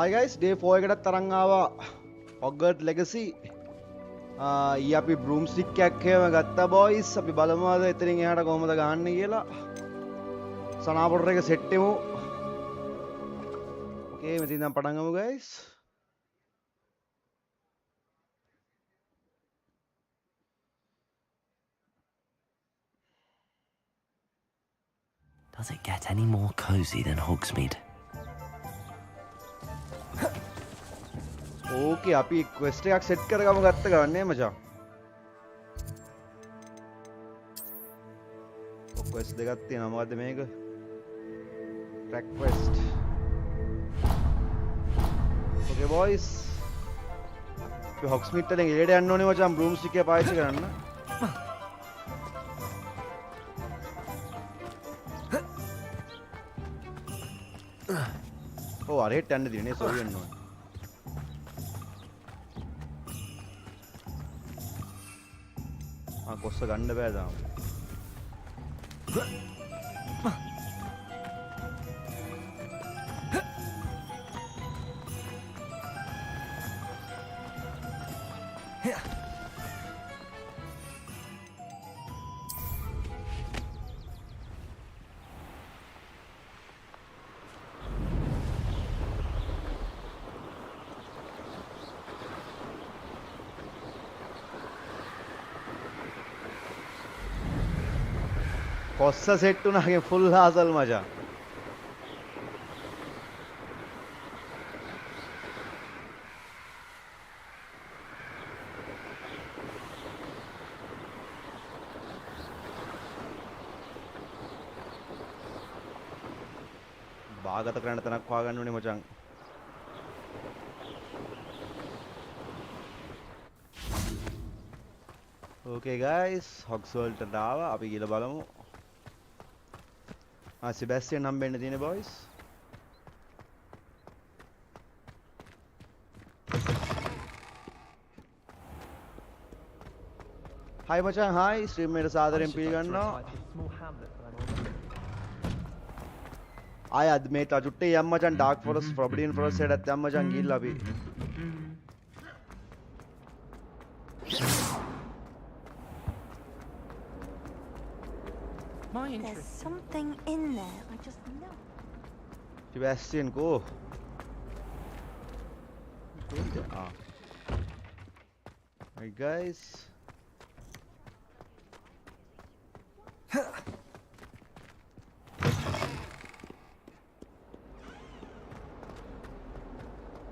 Hi guys, day 4 එකටත් තරන් ආවා Hogwarts Legacy. ඊ අපි broomstick එකක් එහෙම ගත්තා boys. අපි බලමු අද එතනින් එහාට කොහොමද ගහන්නේ කියලා. සනාපොටර එක සෙට් වෙමු. Okay, මෙතන ඉඳන් පටන් ගමු guys. Does it get any more cozy than Hogsmeade? Okay, අපි quest එකක් set කරගමු ගත්ත ගන්නේ මචං. quest දෙකක් තියෙනවා. මොකද්ද මේක? track quest. Okay boys. අපි Hogsmeade වලින් එළියට යන්න ඕනේ මචං broomstick එක පාවිච්චි කරන්න. Oh, අරහෙට යන්න දිනේ සෝරි වෙන්න ඕනේ. කොස්ස ගන්න බෑ තාම. කොස්ස සෙට් වුණාගේ ෆුල් හාසල් මචං. බාගත කරන්න තැනක් හොයාගන්න ඕනේ මචං. Okay guys, Hogwarts වලට ආවා. අපි ගිහලා බලමු. Sebastian නම් වෙන්න තියෙන boys. Hi මචං, hi. stream එකට සාදරයෙන් පිළිගන්නවා. ආය අද මේ ටජුට්ටේ යම් මචං Dark Forest, Forbidden Forest එකටත් යම් මචං ගිහිල්ලා අපි. There's something in there, I just know. Sebastian, go. Alright guys.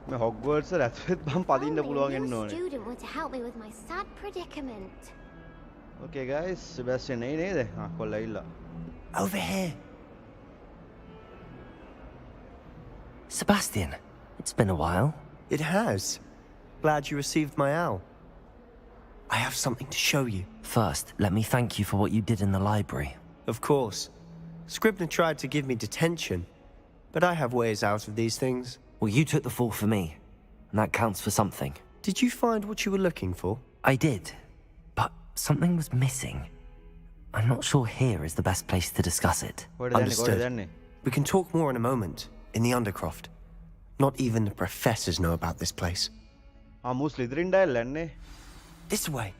मैं Hogwarts से रहते बम पदिन्न පුළුවන් වෙන්න ඕනේ. Student want to help me with my sad predicament. Okay guys, Sebastian නේ නේද? කොල්ලා ඉල්ලා. Over here. Sebastian, it's been a while. It has. Glad you received my owl. I have something to show you. First, let me thank you for what you did in the library. Of course. Scribner tried to give me detention, but I have ways out of these things. Well, you took the fall for me, and that counts for something. Did you find what you were looking for? I did, but something was missing. I'm not sure here is the best place to discuss it. Understood. We can talk more in a moment, in the Undercroft. Not even the professors know about this place. This way.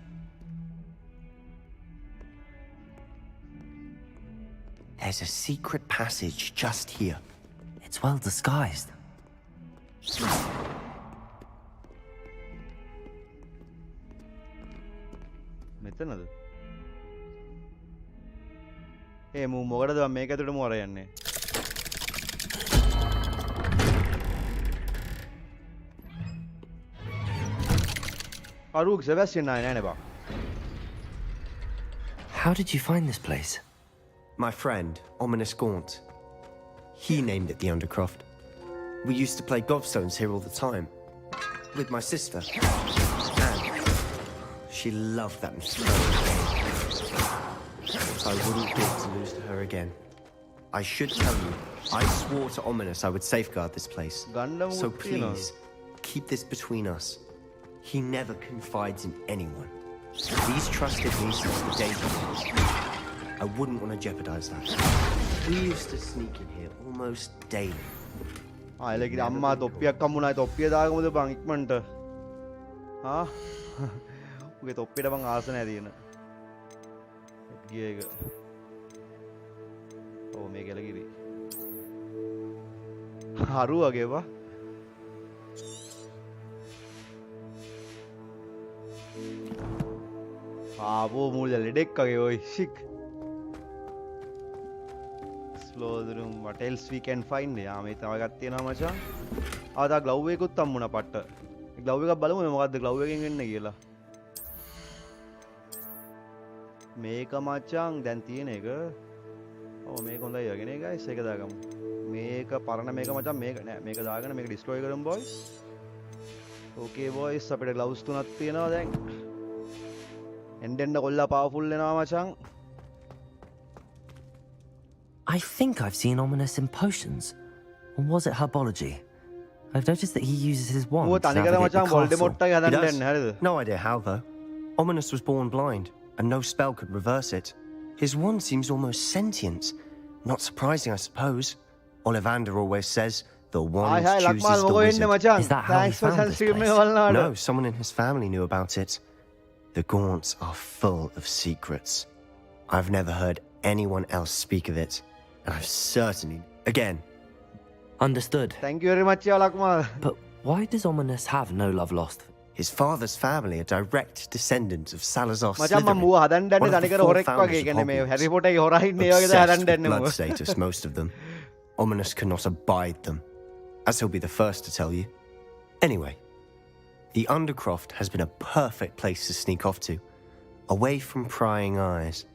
There's a secret passage just here. It's well disguised. මෙතනද? මූ මොකටද මේක ඇතුළට මෝ අර යන්නේ? අරුක් Sebastian ආයේ නෑ නේ බා. How did you find this place? My friend, 𝗲𝗵𝗶𝗶𝗿. He named it the Undercroft. We used to play gobstones here all the time. With my sister. And she loved that I wouldn't give to lose to her again. I should tell you, I swore to 𝗲𝗵𝗶𝗶𝗿 I would safeguard this place. So please, keep this between us. He never confides in anyone. He's trusted me since the day he came. I wouldn't want to jeopardize that. We used to sneak in here almost daily. එලකිට අම්මා තොප්පියක් කම්මුණයි තොප්පිය දාගමුද බං ඉක්මනට උගේ තොප්පියට බං ආස නැහැ තියෙන ගිය එක ඕ මේ කෙලකිරි හරු වගේ වා ආපෝ මූල ලෙඩෙක් වගේ ඔයි ෂික් explore the room. What else we can find? යා මේ තව එකක් තියෙනවා මචං. ආ තා ග්ලව් එකකුත් හම්බුණා පට්ට. ඒ ග්ලව් එකක් බලමු මේ මොකද්ද ග්ලව් එකෙන් එන්නේ කියලා. මේක මචං දැන් තියෙන එක. ඔව් මේක හොඳයි වගේ නේ guys. ඒක දාගමු. මේක පරණ මේක මචං මේක නෑ. මේක දාගෙන මේක destroy කරමු boys. Okay boys අපිට gloves තුනක් තියෙනවා දැන්. එන්ඩෙන්ඩ කොල්ලා powerful වෙනවා මචං. I think I've seen ominous in potions. Or was it herbology? I've noticed that he uses his wand to navigate the castle. No idea how, though. Ominous was born blind, and no spell could reverse it. His wand seems almost sentient. Not surprising, I suppose. Ollivander always says, the wand chooses the wizard. Is that how he found this place? No, someone in his family knew about it. The Gaunts are full of secrets. I've never heard anyone else speak of it. And I've certainly... Again. Understood. Thank you very much, Lakma. But why does Ominous have no love lost? His father's family are direct descendants of Salazar Slytherin. One of the four founders of Hogwarts. Obsessed with blood status, most of them. Ominous cannot abide them, as he'll be the first to tell you. Anyway, the Undercroft has been a perfect place to sneak off to, away from prying eyes,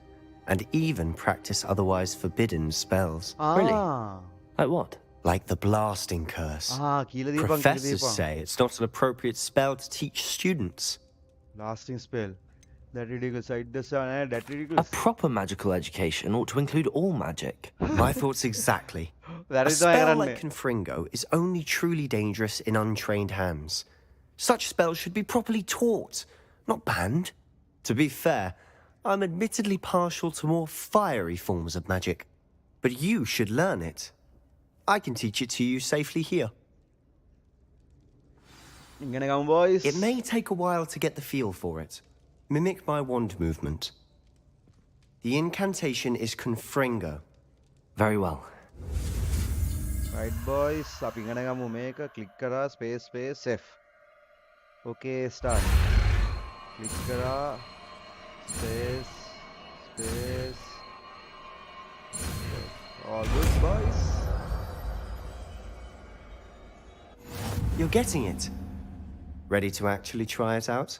and even practice otherwise forbidden spells. Really? Like what? Like the blasting curse. Professors say it's not an appropriate spell to teach students. Blasting spell. That ridiculous. That ridiculous. A proper magical education ought to include all magic. My thoughts exactly. A spell like Confringo is only truly dangerous in untrained hands. Such spells should be properly taught, not banned. To be fair, I'm admittedly partial to more fiery forms of magic, but you should learn it. I can teach it to you safely here. Boys. It may take a while to get the feel for it. Mimic my wand movement. The incantation is Confringo. Very well. Right boys, අපි ඉගෙන ගමු මේක click කරා space space F. Okay, start. Click කරා space space. All good boys. You're getting it. Ready to actually try it out?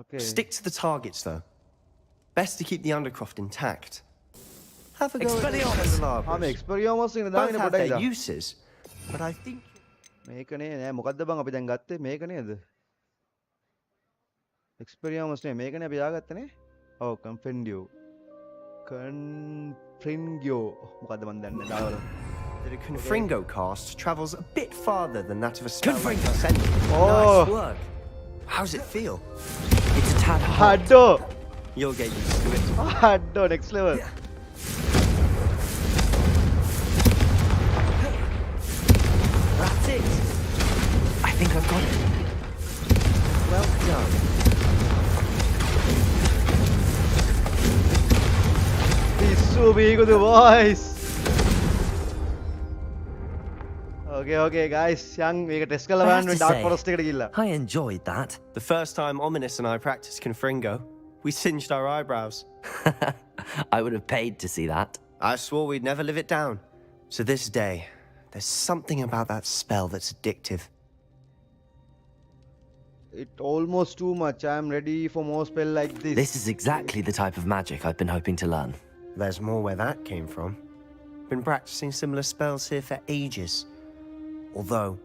Okay. Stick to the targets though. Best to keep the Undercroft intact. Have a go at Expelliarmus in the both have their uses, but I think... මේකනේ නෑ මොකද්ද බං අපි දැන් ගත්තේ මේක නේද? Expelliarmus නේ මේකනේ අපි දාගත්තනේ. ඔව් Confringo. මොකද්ද මන් දන්නේ දාවල. The Confringo cast travels a bit farther than that of a spell. Oh. Nice work. How's it feel? It's a tad hard. You'll get used to it. Hard, next level. That's it. I think I've got it. Well done. He's so big with the voice. Okay, guys. Young, we got Escalavan with Dark Forest. I enjoyed that. The first time Ominous and I practiced Confringo, we singed our eyebrows. I would have paid to see that. I swore we'd never live it down. To this day, there's something about that spell that's addictive. It's almost too much. I'm ready for more spell like this. This is exactly the type of magic I've been hoping to learn. There's more where that came from. Been practicing similar spells here for ages. Although,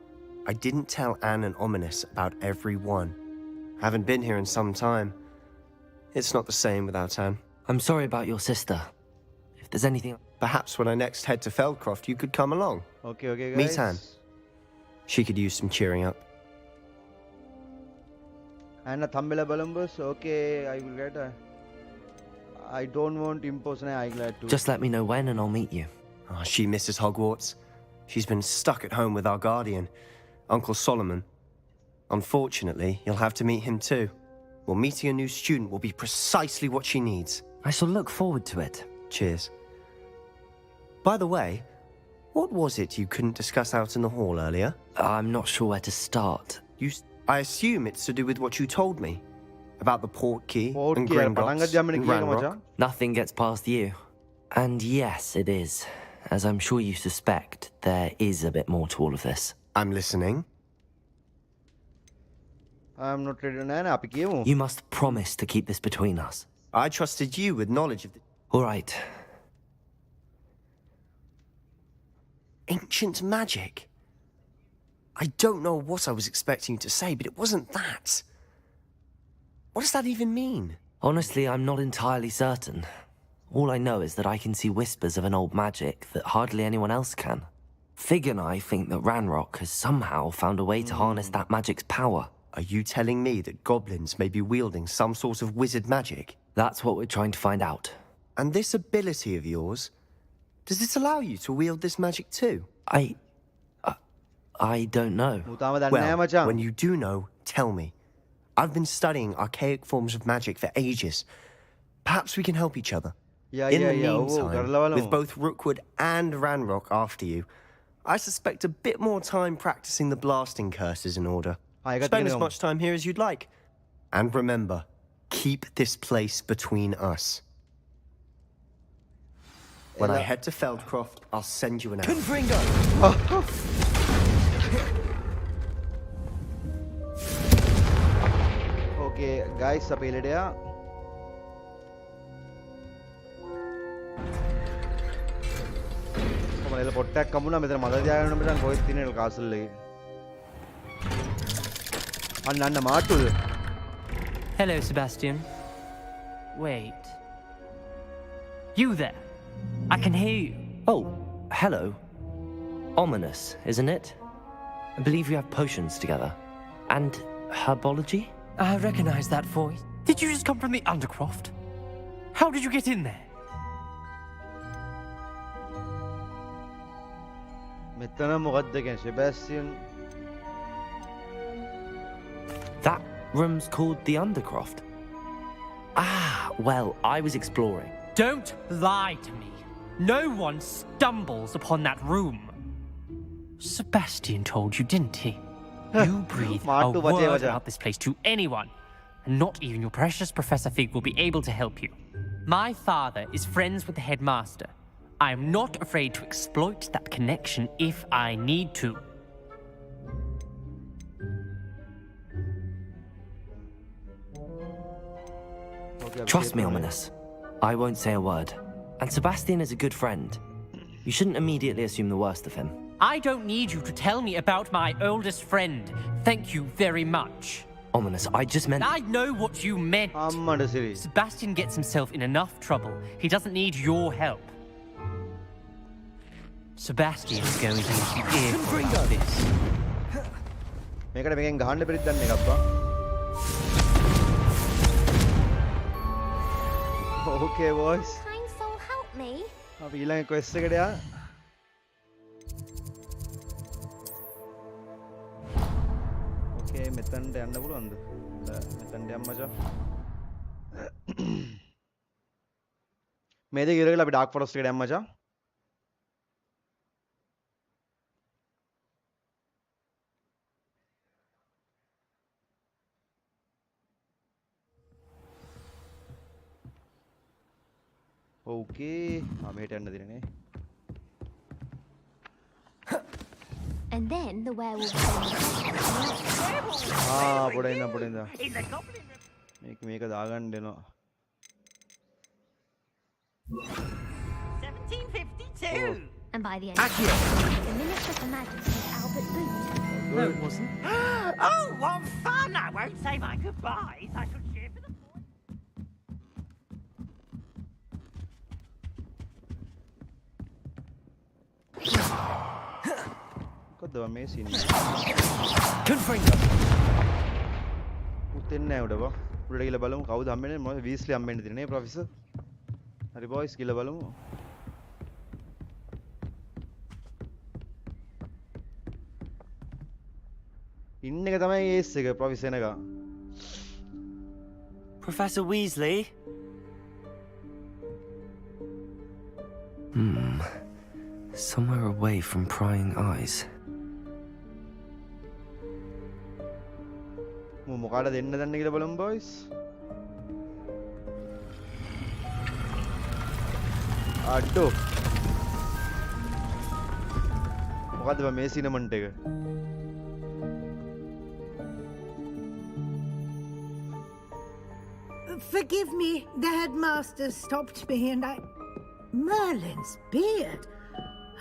I didn't tell Anne and Ominous about every one. Haven't been here in some time. It's not the same without Anne. I'm sorry about your sister. If there's anything... Perhaps when I next head to Feldcroft, you could come along. Okay, guys. Meet Anne. She could use some cheering up. Anna Thambela Balumbus. Okay, I will get her. I don't want impose an eye glad to. Just let me know when and I'll meet you. Oh, she misses Hogwarts. She's been stuck at home with our guardian, Uncle Solomon. Unfortunately, you'll have to meet him too. Well, meeting a new student will be precisely what she needs. I shall look forward to it. Cheers. By the way, what was it you couldn't discuss out in the hall earlier? I'm not sure where to start. I assume it's to do with what you told me. About the Portkey and Gringotts and Ranrock. Nothing gets past you. And yes, it is. As I'm sure you suspect, there is a bit more to all of this. I'm listening. I'm not ready to. You must promise to keep this between us. I trusted you with knowledge of the... All right. Ancient magic? I don't know what I was expecting you to say, but it wasn't that. What does that even mean? Honestly, I'm not entirely certain. All I know is that I can see whispers of an old magic that hardly anyone else can. Fig and I think that Ranrock has somehow found a way to harness that magic's power. Are you telling me that goblins may be wielding some sort of wizard magic? That's what we're trying to find out. And this ability of yours, does it allow you to wield this magic too? I don't know. Well, when you do know, tell me. I've been studying archaic forms of magic for ages. Perhaps we can help each other. In the meantime, with both Rookwood and Ranrock after you, I suspect a bit more time practicing the blasting curse is in order. Spend as much time here as you'd like. And remember, keep this place between us. When I head to Feldcroft, I'll send you an arrow. Okay, guys, අපි එලට යා. කොහමද එල පොට්ටක් කමුණා මෙතන මල තියාගෙන මෙතන කොහෙද තියෙන කාසල් එකේ. අන්න මාට්ටුද? Hello, Sebastian. Wait. You there? I can hear you. Oh, hello. Ominous, isn't it? I believe we have potions together. And herbology? I recognize that voice. Did you just come from the Undercroft? How did you get in there? මෙතන මොකද්ද කියන්නේ Sebastian? That room's called the Undercroft. Ah, well, I was exploring. Don't lie to me. No one stumbles upon that room. Sebastian told you, didn't he? You breathe a word about this place to anyone, and not even your precious Professor Fig will be able to help you. My father is friends with the headmaster. I am not afraid to exploit that connection if I need to. Trust me, Ominous. I won't say a word. And Sebastian is a good friend. You shouldn't immediately assume the worst of him. I don't need you to tell me about my oldest friend. Thank you very much. Ominous, I just meant... I know what you meant. Sebastian gets himself in enough trouble. He doesn't need your help. Sebastian is going to make you earful of this. මේකට මේකෙන් ගහන්න බැරිද දැන් මේක අප්පා. Okay boys. Kind soul help me. අපි ඊළඟ quest එකට යා. Okay මෙතනට යන්න පුළුවන්ද? මෙතනට යන්න මචං. මේ දෙක ඉවර කරලා අපි dark forest එකට යන්න මචං. Okay, මෙහෙට යන්න දිනනේ. And then the werewolf. පොඩින්ද. මේක දාගන්න දෙනවා. 1752. And by the end, the Minister for Majesty Albert Boot. No, it wasn't. Oh, what fun! I won't say my goodbyes. I shall cheer for the boy. කොද්දව මේ scene එක. Confringo. උතෙන් නෑ උඩව. උඩට ගිහලා බලමු කවුද හම්බෙන්නේ? මොකද වීස්ලි හම්බෙන්න තියෙන්නේ නේ ප්‍රොෆෙසර්. හරි බොයිස් ගිහලා බලමු. ඉන්න එක තමයි ඒස් එක ප්‍රොෆෙසර් එක. Professor Weasley? Somewhere away from prying eyes. මොකාට දෙන්න දන්න කියලා බලමු boys. අඩෝ. මොකද්ද මේ සිනමන්ට් එක? Forgive me, the headmaster stopped me and I... Merlin's beard.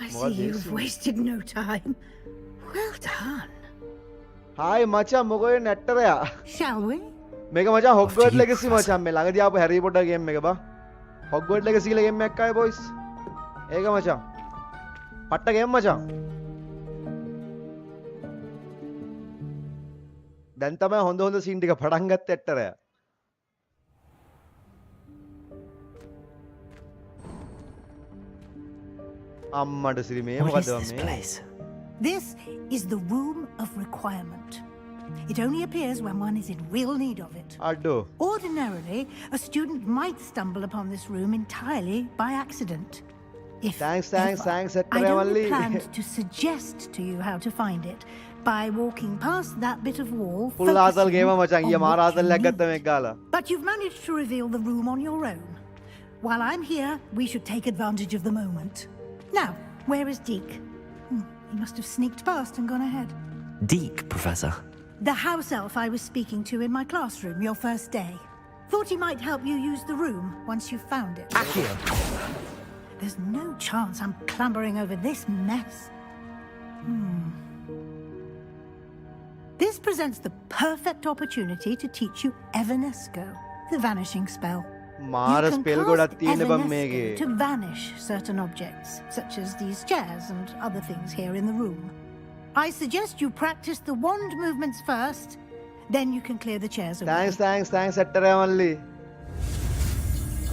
I see you've wasted no time. Well done. Hi, මචං මොකෝ නැට්ටරයා. Shall we? මේක මචං Hogwarts Legacy මචං මේ ළඟදී ආපු Harry Potter game එක බා. Hogwarts Legacy කියලා game එකක් ආවේ boys. ඒක මචං. පට්ට game මචං. දැන් තමයි හොඳ සීන් ටික පටන් ගත්ත ඇට්ටරයා. අම්මඩ සිරි මේ මොකද මේ? This is the Room of Requirement. It only appears when one is in real need of it. අඩෝ. Ordinarily, a student might stumble upon this room entirely by accident. Thanks, I'd only planned to suggest to you how to find it by walking past that bit of wall. Full ආතල් ගේම මචං ඊය මාර ආතල්යක් ගත්ත මේක ගාලා. But you've managed to reveal the room on your own. While I'm here, we should take advantage of the moment. Now, where is Deke? He must have sneaked past and gone ahead. Deke, Professor? The house elf I was speaking to in my classroom your first day. Thought he might help you use the room once you've found it. Accio! There's no chance I'm clambering over this mess. This presents the perfect opportunity to teach you Evanesco, the vanishing spell. මාර spell ගොඩක් තියෙන බම් මේකේ. To vanish certain objects, such as these chairs and other things here in the room. I suggest you practice the wand movements first, then you can clear the chairs away. Thanks ඇට්ටරයා මල්ලි.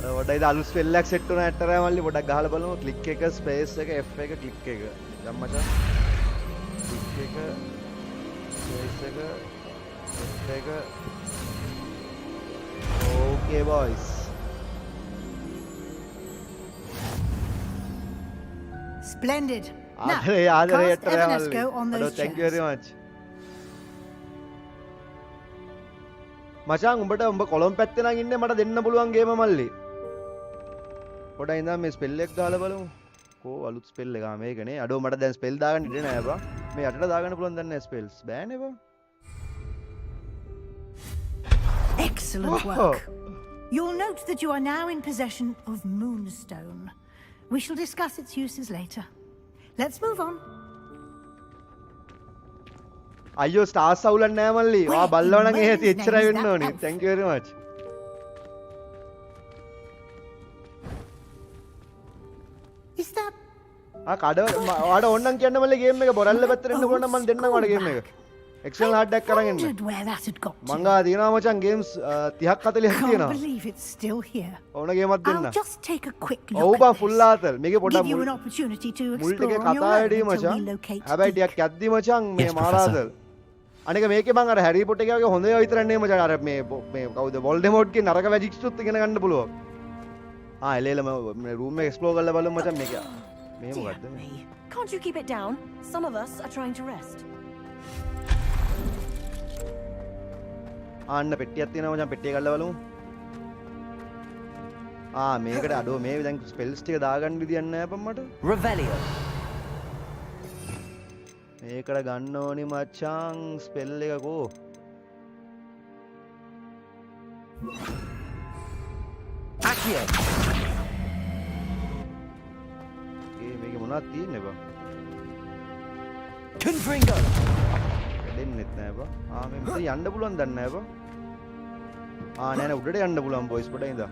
අර වඩා ඉත අලුත් spell එකක් set වුණා ඇට්ටරයා මල්ලි පොඩක් ගහලා බලමු. ක්ලික් එක ස්පේස් එක F එක ක්ලික් එක. දැන් මචං. ක්ලික් එක ස්පේස් එක F එක. Okay boys. Splendid. Now, ආදරේ cast Evanesco on those thank you very chairs. much. මචං උඹට උඹ කොළඹ පැත්තේ නම් ඉන්නේ මට දෙන්න පුළුවන් ගේම මල්ලි. පොඩ්ඩක් ඉඳන් මේ ස්පෙල් එක දාලා බලමු. කෝ අලුත් ස්පෙල් එකා මේකනේ. අඩෝ මට දැන් ස්පෙල් දාගන්න ඉඩ නෑ බා. මේ යටට දාගන්න පුළුවන් දැන් නෑ ස්පෙල්ස්. බෑනේ බා. Excellent work. You'll note that you are now in possession of Moonstone. We shall discuss its uses later. Let's move on. අයියෝ ස්ටාර්ස් අවුලක් නෑ මල්ලි. ඔයා බල්ලව නම් එහෙත් එච්චරයි වෙන්න ඕනේ. Thank you very much. Is that කඩ ඔයාට ඕනනම් කියන්න මල්ලි ගේම් එක බොරල්ල පැත්තට එන්න පුළුවන් නම් මම දෙන්නම් ඔයාට ගේම් එක. එක්සටර්නල් හાર્ඩ් එකක් අරන් එන්න. where that had got මං ගා තියෙනවා මචං ගේම්ස් 30ක් 40ක් Can't තියෙනවා. believe it's still here. ඕන ගේමක් දෙන්න. I'll just take a quick look. ඔව් බා ෆුල් ආතල්. මේකේ Give පොඩක් you an opportunity to මුල් ටිකේ explore on your කතා own වැඩි until we මචං. locate හැබැයි Deke. ටිකක් යද්දි මචං මේ Yes, මාර Professor. ආතල්. අනික මේකේ මං අර හැරි පොටර් එකේ වගේ හොඳ ඒවා විතරක් නෙමෙයි මචං. අර මේ කවුද වොල්ඩෙමෝට් ගේ නරක මැජික්ස් උත් ඉගෙන ගන්න පුළුවන්. එලෙලම මේ රූම් එක එක්ස්ප්ලෝර් කරලා බලමු මචං මේක. මේ මොකද්ද මේ? Can't you keep it down? Some of us are trying to rest. ආන්න පෙට්ටියක් තියෙනවා මචං පෙට්ටිය ගල්ලා බලමු. මේකට අඩෝ මේ දැන් ස්පෙල්ස් ටික දාගන්න විදියක් නැහැ අප්පා මට. Revelio. මේකට ගන්න ඕනි මචං ස්පෙල් එක කෝ. Accio. මේකේ මොනවද තියෙන්නේ බා? Confringo. දෙන්නෙත් නෑ බා. මේ මෙතන යන්න පුළුවන් දන්නේ නෑ බා. නෑ නෑ උඩට යන්න පුළුවන් බොයිස් පොඩ ඉඳලා.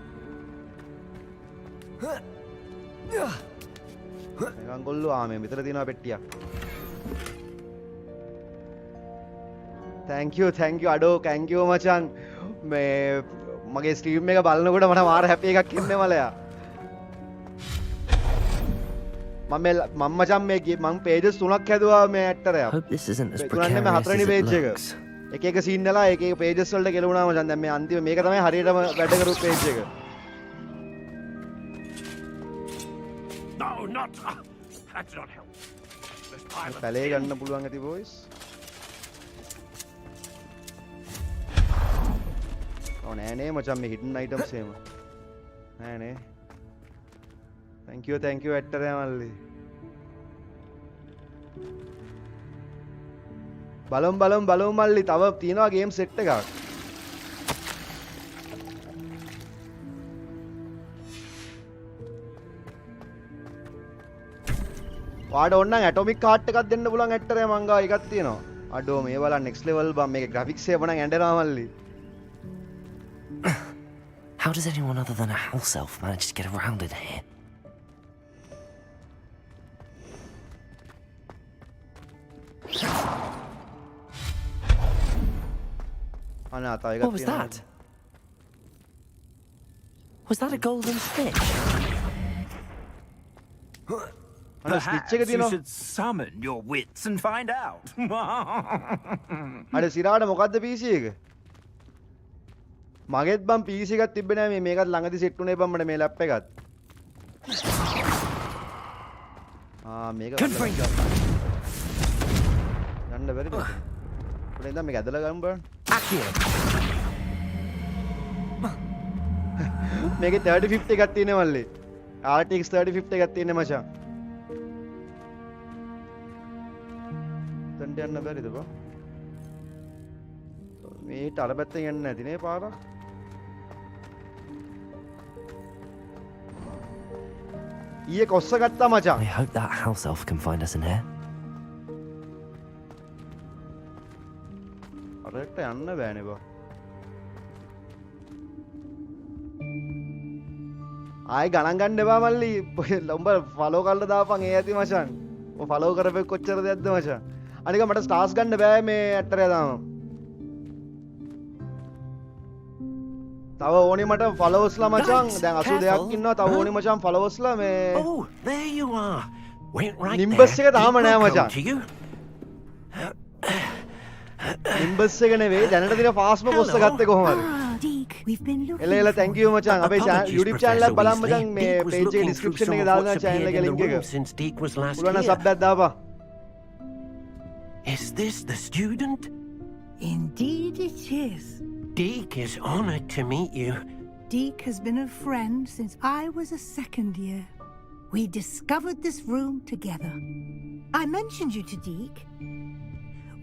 නිකන් ගොල්ලෝ මේ මෙතන තියෙනවා පෙට්ටියක්. thank you අඩෝ thank you මචං. මේ මගේ ස්ට්‍රීම් එක බලනකොට මට මාර හැපි එකක් ඉන්නේ මලයා. මම මචං මේ මං pages 3ක් හැදුවා මේ ඇක්ටර් එක. Hope this isn't as තුනන්නේ මේ precarious හතරවෙනි as it page එක. looks. එක එක scene වල එක එක pages වලට ගෙලුණා මචං. දැන් මේ අන්තිම මේක තමයි හරියටම වැඩ කරපු page එක. No, not. That's not help. Let's pile up. පැලේ ගන්න පුළුවන් ඇති boys. නෑ නේ මචං මේ hidden items එහෙම. නෑ නේ. Thank you ඇක්ටර් එක මල්ලි. බලමු මල්ලි තව තියෙනවා ගේම් සෙට් එකක්. ඔයාට ඕන නම් ඇටොමික් කාට් එකක් දෙන්න පුළුවන් ඇක්ටර් එක මං ගාව එකක් තියෙනවා. අඩෝ මේ බලන්න next level බම් මේකේ graphics එක වුණා ඇඬෙනවා මල්ලි. How does anyone other than a house elf manage to get around in here? What was that? Was that a golden stick? Perhaps you should summon your wits and find out. අර සිරාට මොකද්ද PC එක? මගෙත් බම් PC එකක් තිබ්බේ නෑ මේ මේකත් ළඟදි set උනේ බම් මට මේ ලැප් එකත්. මේක ගන්න බැරිද? පොඩ්ඩක් ඉඳන් මේක ඇදලා ගමු බලන්න. මේකේ 3050 එකක් තියෙනවා මල්ලි. RTX 3050 එකක් තියෙනවා මචං. තන්ට යන්න බැරිද බා? මේට අර පැත්තෙන් යන්න නැති නේ පාර. ඊයේ කොස්ස ගත්තා මචං. I hope that house elf can find us in here. අරකට යන්න බෑනේ බා. ආයි ගණන් ගන්න එපා මල්ලි. උඹ ෆලෝ කරලා දාපන් ඒ ඇති මචං. ඔය ෆලෝ කරපෙක් කොච්චර දෙයක්ද මචං. අනික මට ස්ටාර්ස් ගන්න බෑ මේ ඇක්ටර් එක දාම. තව ඕනේ මට ෆලෝවර්ස්ලා මචං. දැන් 82ක් ඉන්නවා. තව ඕනේ මචං ෆලෝවර්ස්ලා මේ Oh, there you are. Went right නිම්බස් there. එක තාම නෑ මචං. නිම්බස් එක නෙවෙයි දැනට දින ෆාස්ම කොස්ස ගත්තේ කොහොමද? We've been looking. එල thank you මචං. අපේ YouTube channel එක බලන්න මචං මේ page එකේ description එකේ දාලා channel එකේ link එක. Since Deke was last පුළුවන් නම් here. sub එකක් දාපන්. Is this the student? Indeed it is. Deke is honored to meet you. Deke has been a friend since I was a second year. We discovered this room together. I mentioned you to Deke.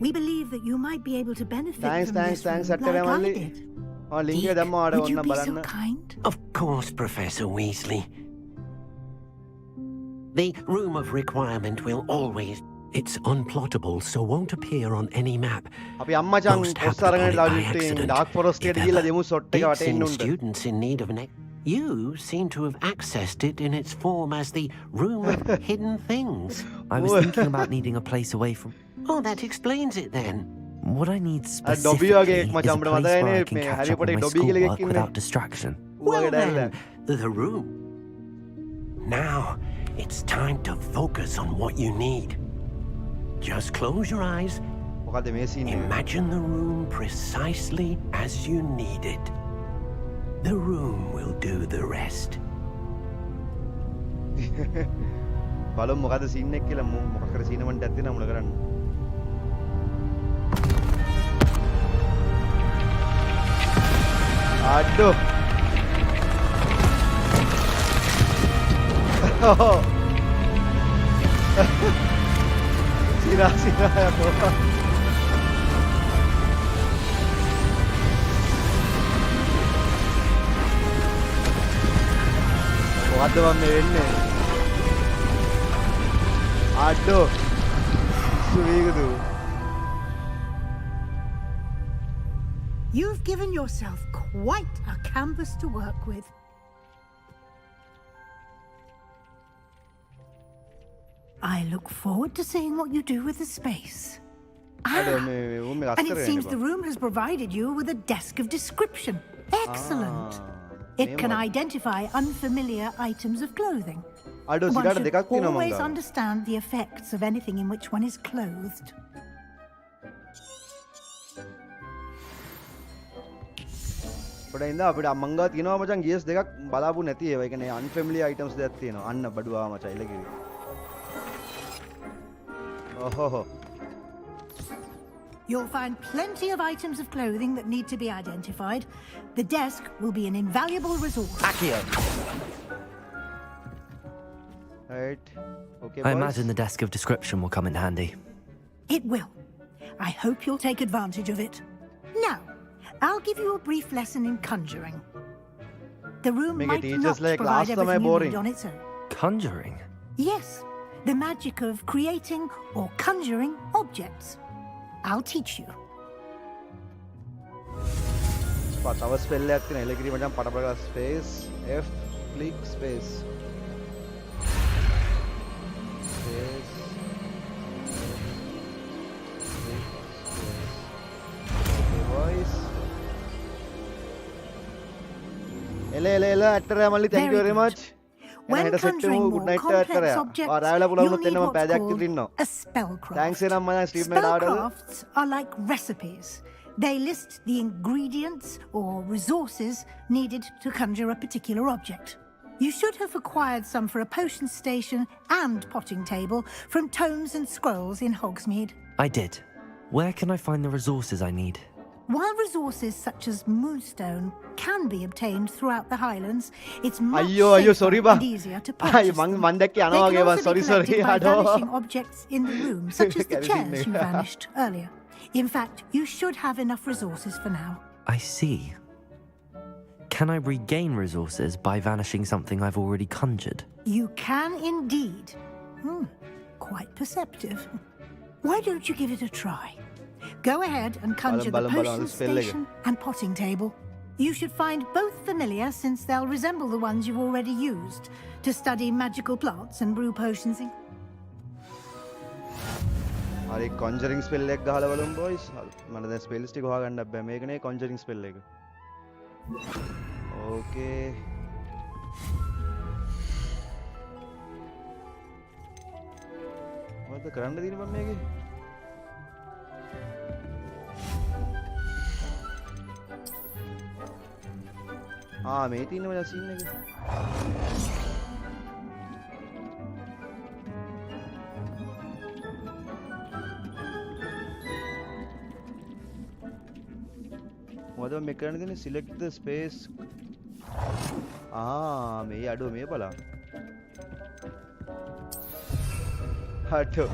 We believe that you might be able to benefit from this room actor එක like I මල්ලි. did. link එක දැම්මා ආඩ Would you ඕන්න be so බලන්න. kind? Of course, Professor Weasley. The Room of Requirement will always... It's unplottable, so won't appear on any map. අපි අම්මචං කොස්ස අරගෙන දාලා dark forest එකට ගිහලා දෙමු ෂොට් එක වටේ ඉන්න උන්ට. Students in need of an... You seem to have accessed it in its form as the Room of Hidden Things. I was thinking about needing a place away from... Oh, that explains it then. What I need Dobby specifically වගේ is a මචං අපිට place මතකයි where I නේ can මේ catch Harry up on පොටේ my ඩොබි කියලා schoolwork එකක් ඉන්නේ. without distraction. Well ඌගේ then, දැල්ල. the room. Now, it's time to focus on what you need. Just close your eyes. මොකද මේ scene එක? Imagine the room precisely as you need it. The room will do the rest. බලමු මොකද scene එක කියලා මොකක් කර scene එකක් දැක්කේ නම් මුල කරන්න. අඩෝ. සිරා යකෝ. මොකද්ද මම මේ වෙන්නේ? අඩෝ. සුවීගදු. You've given yourself quite a canvas to work with. I look forward to seeing what you do with the space. And it seems the room has provided you with a desk of description. Excellent. It can identify unfamiliar items of clothing. අඩෝ One සිරාට should දෙකක් තියෙනවා always මං ගාව. understand the effects of anything in which one is clothed. අපිට ඉඳ අපිට මං ගාව තියෙනවා මචං ගියස් දෙකක් බලාපු නැති ඒවා. ඒ කියන්නේ unfamiliar items දෙකක් තියෙනවා. අන්න බඩුවා මචං ඉලගිරි. ඔහොහො. You'll find plenty of items of clothing that need to be identified. The desk will be an invaluable resource. Accio! Right. Okay, I boys. imagine the desk of description will come in handy. It will. I hope you'll take advantage of it. Now, I'll give you a brief lesson in conjuring. The room Make might it just not like provide last time everything you boring. need on its own. Conjuring? Yes, the magic of creating or conjuring objects. I'll teach you. තව spell එකක් තියෙනවා. ඉලගිරි මචං පටපට space F click space. Space. Okay boys. එල ඇටරයා මල්ලි thank you very much. When එන හෙට set conjuring වෙමු more good night complex ඇටරයා. objects, රාවිලා පුළුවන් you'll උනොත් need එන්න මම what's පැයක් called විතර ඉන්නවා. a spellcraft. Thanks එනම් මචං ස්ට්‍රීම් එකට ආවද? Spellcrafts are like recipes. They list the ingredients or resources needed to conjure a particular object. You should have acquired some for a potion station and potting table from tomes and scrolls in Hogsmeade. I did. Where can I find the resources I need? While resources such as moonstone can be obtained throughout the Highlands, it's much අයියෝ sorry safer බා. and easier to I purchase මං them. මන් දැක්කේ They යනවා can වගේ බා. also be sorry collected by අඩෝ. vanishing objects in the room, such as the Kerosene chairs you nigga. vanished earlier. In fact, you should have enough resources for now. I see. Can I regain resources by vanishing something I've already conjured? You can indeed. Quite perceptive. Why don't you give it a try? Go ahead and conjure the potion station and potting table. You should find both familiar since they'll resemble the ones you've already used to study magical plants and brew potions in. හරි conjuring spell එකක් ගහලා බලමු boys. මට දැන් spells ටික හොයාගන්න බෑ. මේකනේ conjuring spell එක. Okay. මොකද කරන්න තියෙන්නේ මම මේකේ? මේ තියෙනවා දැන් scene එක. මොකද මේ කරන්න තියෙන්නේ select the space. මේ අඩුව මේ බලන්න. හටෝ.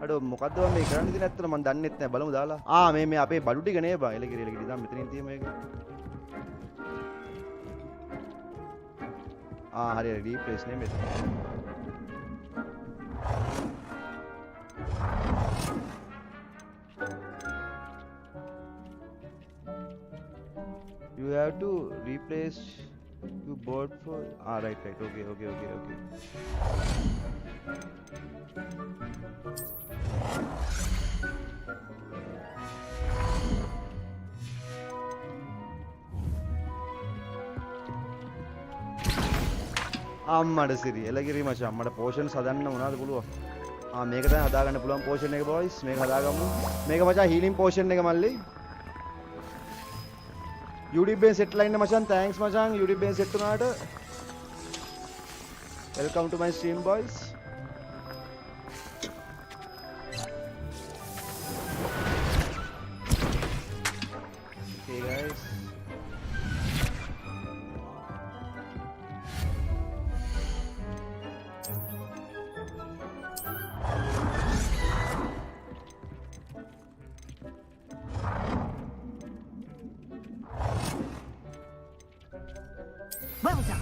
අඩෝ මොකද්ද මේ කරන්න තියෙන්නේ ඇත්තට මම දන්නෙත් නෑ බලමු දාලා. මේ අපේ බඩු ටික නේ බා. එලකිරි දැන් මෙතනින් තියෙන මේක. හරි රීප්ලේස් නේ මෙතන. You have to replace you bought for right okay. අම්මඩ සිරි එලගිරි මචං මට පෝෂන්ස් හදන්න මොනවද පුළුවන් මේක දැන් හදාගන්න පුළුවන් පෝෂන් එක බොයිස් මේක හදාගමු මේක මචං හීලින් පෝෂන් එක මල්ලි YouTube එකෙන් සෙට් ලයින් මචං thanks මචං YouTube එකෙන් සෙට් වුණාට welcome to my stream boys okay guys Well done.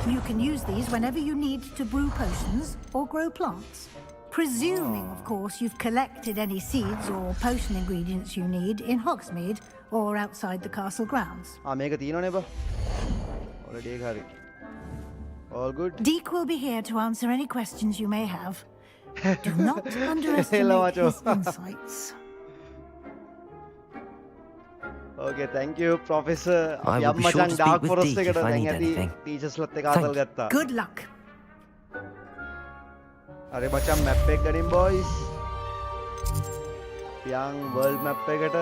You can use these whenever you need to brew potions or grow plants. Presuming, of course, you've collected any seeds or potion ingredients you need in Hogsmeade or outside the castle grounds. මේක තියෙනවනේ බා. Already එක හරි. All good. Deke will be here to answer any questions you may have. Do not underestimate his insights. Okay, thank you, Professor. I will be sure to speak with Deke if I need anything. Teachers ලත් එක Thank ආතල් you. ගත්තා. Good luck. හරි මචං map එක ගනින් boys. young world map එකට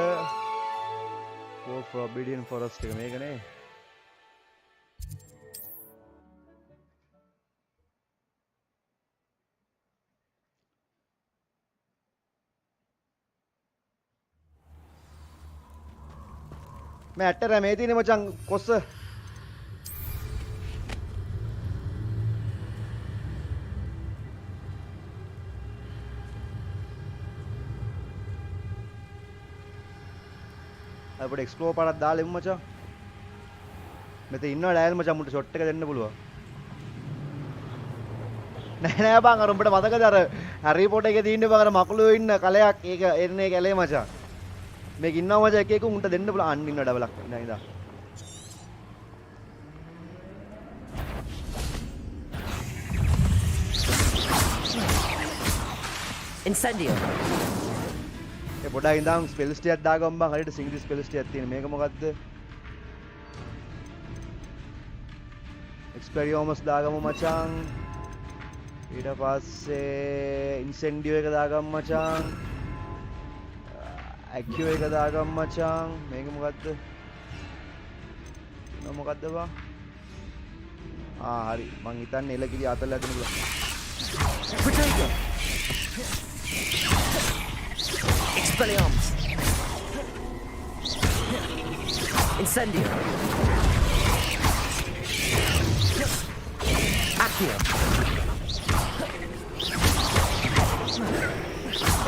Forbidden Forest එක මේකනේ. मैं अट्टर है मेथी ने मचांग कोस අපිට එක්ස්ප්ලෝර් පාරක් දාලා එමු මචං මෙතන ඉන්නවා ඩයල් මචං මුට ෂොට් එක දෙන්න පුළුවන් නෑ බං අර උඹට මතකද අර හැරි පොටර් එකේ තියෙන බං අර මකුළුවෝ ඉන්න කලයක් ඒක එන්නේ කැලේ මචං මේක ඉන්නවා මචං එක එක උන්ට දෙන්න පුළුවන් අන්න ඉන්න ඩබලක් නේද Incendio. ඒ පොඩ්ඩක් ඉඳන් ස්පෙල්ස් ටිකක් දාගමු බං හරියට සිංගල් ස්පෙල්ස් ටිකක් තියෙන මේක මොකද්ද එක්ස්පෙරියෝමස් දාගමු මචං ඊට පස්සේ ඉන්සෙන්ඩියෝ එක දාගමු මචං ඇක්යෝ එක දාගමු මචං මේක මොකද්ද මොකද්ද බං හරි මං හිතන්නේ එලකිරි අතල්ලා දෙන්න පුළුවන් Expelliarmus. Incendio. Accio.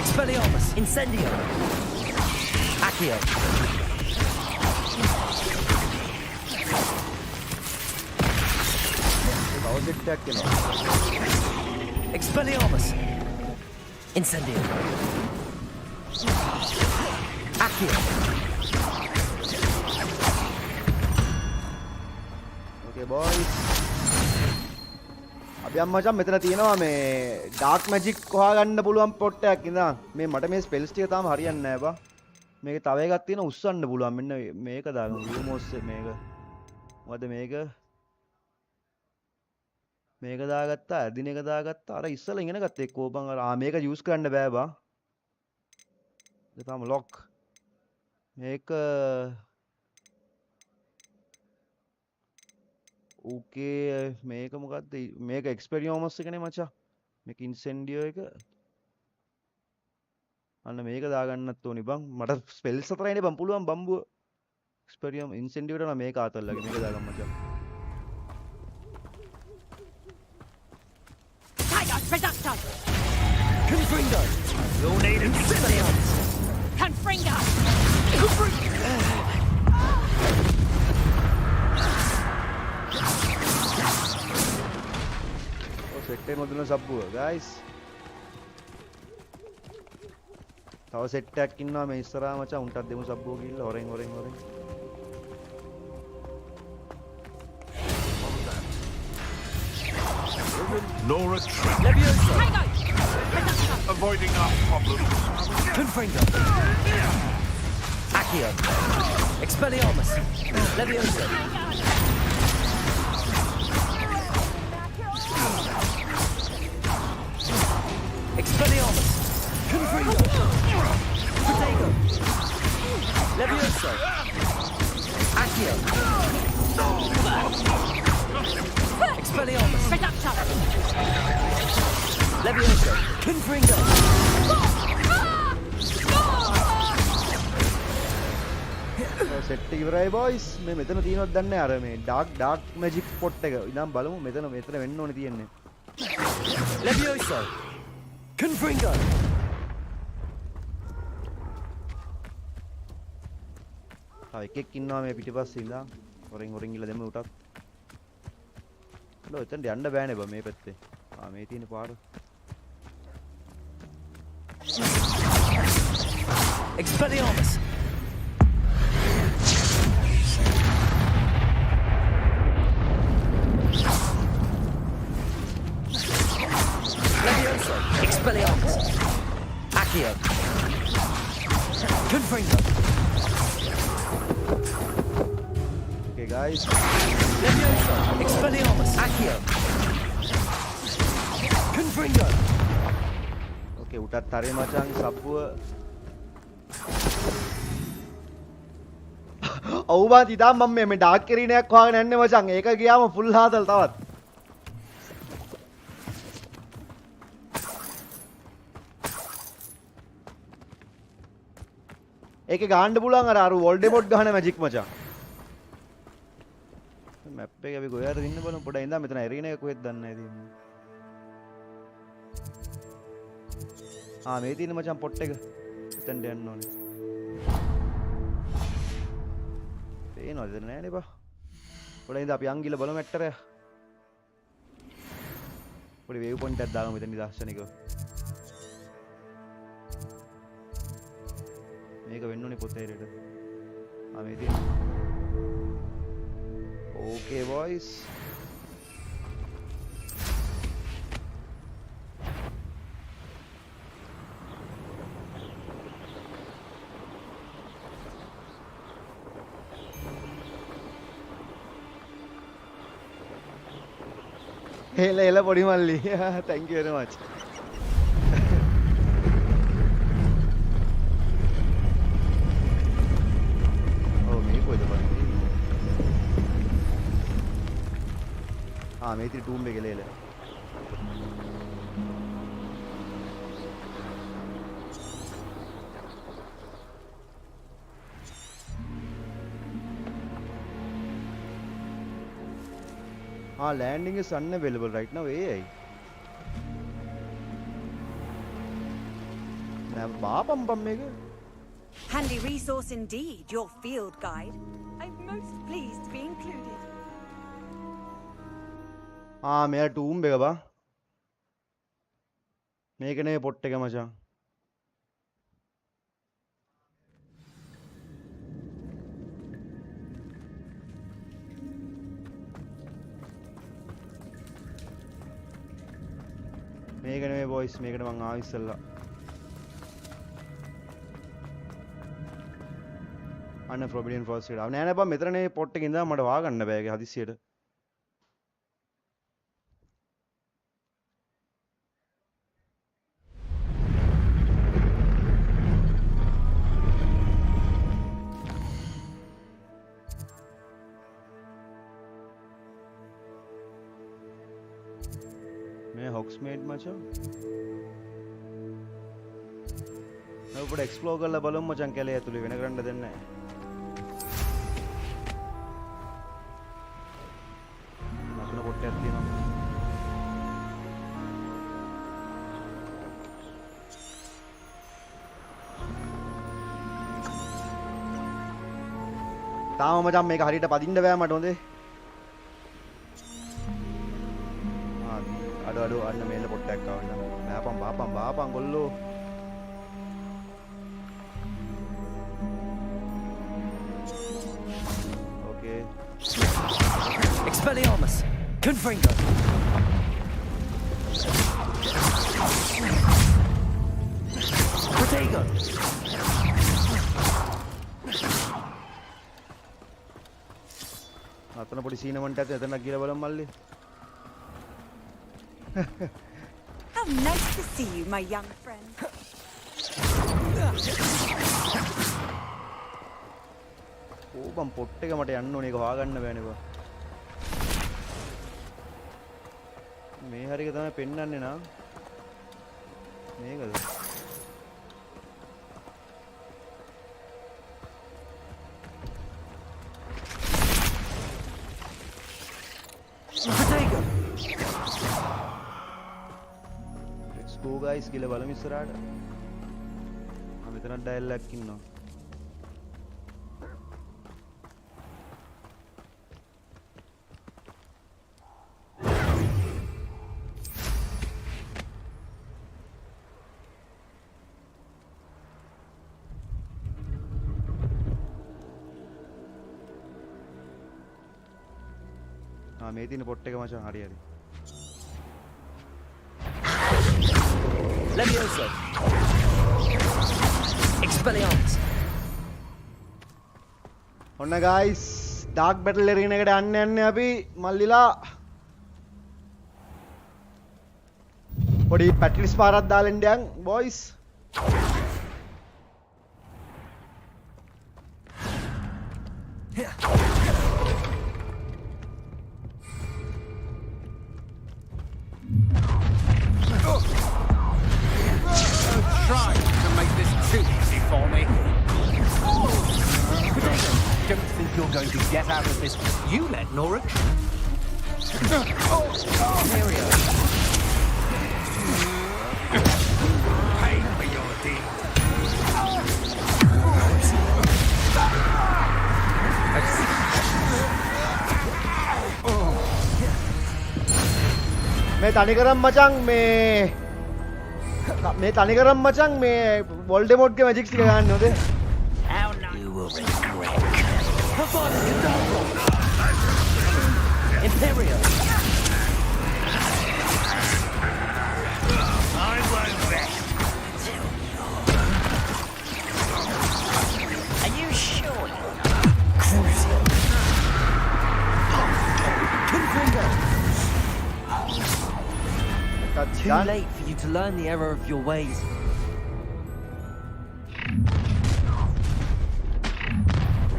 Expelliarmus. Incendio. Accio. Expelliarmus. Incendio. Accio. Okay boys. අපි අම්මචන් මෙතන තියෙනවා මේ ඩාර්ක් මැජික් හොයාගන්න පුළුවන් පොට් එකක් ඉඳන් මේ මට මේ ස්පෙල්ස් ටික තාම හරියන්නේ නැහැ බා මේකේ තව එකක් තියෙනවා උස්සන්න පුළුවන් මෙන්න මේක දාගමු රිමෝස් මේක මොකද මේක දාගත්තා ඇදින එක දාගත්තා අර ඉස්සලා ඉගෙන ගත්තා එක්ක ඕපන් අර මේක යූස් කරන්න බෑ බා තාම ලොක් මේක ඕකේ මේක මොකද්ද මේක එක්ස්පෙරියෝමස් එකනේ මචං මේක ඉන්සෙන්ඩියෝ එක අන්න මේක දාගන්නත් ඕනි බං මට ස්පෙල්ස් හතරයිනේ බං පුළුවන් බම්බුව එක්ස්පෙරියෝම ඉන්සෙන්ඩියෝ වල මේක ආතල්ලාගේ මේක දාගන්න මචං Reductor! Confringo. You'll need Expelliarmus. Confringo! Set එක මොදන සබ්බුව guys තව සෙට් එකක් ඉන්නවා මේ ඉස්සරහා මචං උන්ටත් දෙමු සබ්බුව ගිහිල්ලා හොරෙන් No retreat. Levioso. Avoiding our problems. Confringo. Accio. Expelliarmus. Levioso. Expelliarmus. Confringo. Protego. Levioso. Accio. Expelliarmus. Reductor! Levioso. Confringo. Set එක ඉවරයි boys මේ මෙතන තියෙනවද දන්නේ අර මේ ඩාර්ක් මැජික් පොට් එක ඉතින් බලමු මෙතන වෙන්න ඕනේ තියෙන්නේ Levioso. Confringo. තව එකෙක් ඉන්නවා මේ පිටිපස්සේ ඉඳන් හොරෙන් ගිහලා දෙමු උටත් ලෝ එතනට යන්න බෑනේ බා මේ පැත්තේ මේ තියෙන පාර Expelliarmus. Levioso. Expelliarmus. Accio. Confringo. Okay, guys. Levioso. Expelliarmus. Accio. Confringo. Okay, උටත් හරි මචං සබ්බුව. ඔව් බා ඉතින් මම මේ ඩාර්ක් කෙරීනයක් හොයාගෙන යන්නේ මචං. ඒක ගියාම ෆුල් හාදල් තවත්. ඒකේ ගහන්න පුළුවන් අර වෝල්ඩෙමොට් ගහන මැජික් මචං. මැප් එක අපි කොහෙද ඉන්න බලමු පොඩ්ඩක් ඉඳන් මෙතන එරීන එක කොහෙද දන්නේ නැහැ ඉතින්. මේ තියෙන මචං පොට් එක. එතනට යන්න ඕනේ. පේනවද එතන නෑනේ බා. පොඩ්ඩක් ඉඳන් අපි අංගිල බලමු ඇට්ටරය. පොඩි වේව් පොයින්ට් එකක් දාගමු මෙතන දාර්ශනිකව. මේක වෙන්න ඕනේ පොතේ රෙඩ. මේ තියෙන. Okay boys. Hela podi malli. Thank you very much. Oh, me koi da bani. මේ ඉතින් ටූම් එකේ ලේල. landing is unavailable right now. AI. Now, handy resource indeed, your field guide. I'm most pleased to be included. मेरा टूम बेगा बा මේක නේ පොට් එක මචං මේක නෙමෙයි බොයිස් මේකට මං ආව ඉස්සෙල්ලා අන්න ෆොබිඩියන් ෆෝස් එකට ආව නෑ නෑ බා මෙතනනේ පොට් එකේ ඉඳන් මට වාගන්න බෑ ඒක හදිස්සියට Hogsmeade මචං නෝ පොඩ එක්ස්ප්ලෝර් කරලා බලමු මචං කැලේ ඇතුලේ වෙන කරන්න දෙන්නේ නැහැ නතුන පොට්ටයක් තියෙනවා තාම මචං මේක හරියට පදින්න බෑ මට හොඳේ aduh අන්න මේල පොට්ටයක් ආවා නෑ බාපන් ගොල්ලෝ okay Expelliarmus Confringo Protego අතන පොඩි සීනමන්ට් එකක් එතනක් ගිහලා බලමු මල්ලි How nice to see you, my young friend. Oh, bam පොට් එක මට යන්න ඕනේ ඒක හොයාගන්න බෑනේ බා. මේ හරිය තමයි පෙන්වන්නේ නා. මේකද? Protego go guys කියලා බලමු ඉස්සරහට මෙතන ඩයල් එකක් ඉන්නවා මේ තියෙන පොට් එක මචං හරි Levioso. Expelliarmus. ඔන්න guys dark battle arena එකට යන්න අපි මල්ලිලා පොඩි පැට්‍රිස් පාරක් දාලා ඉන්න boys. Try to make this too easy for me. Don't think you're going to get out of this. You let Nora. Imperio. Pay for your deed. මේ තනිකරම් මචං මේ තනිකරම් මචං මේ වොල්ඩෙමෝට්ගේ මැජික්ස් ටික ගන්න ඕනේ. You will regret. Imperio. I won't rest. Are you sure you're not cruising? Confringo. Too late for you to learn the error of your ways.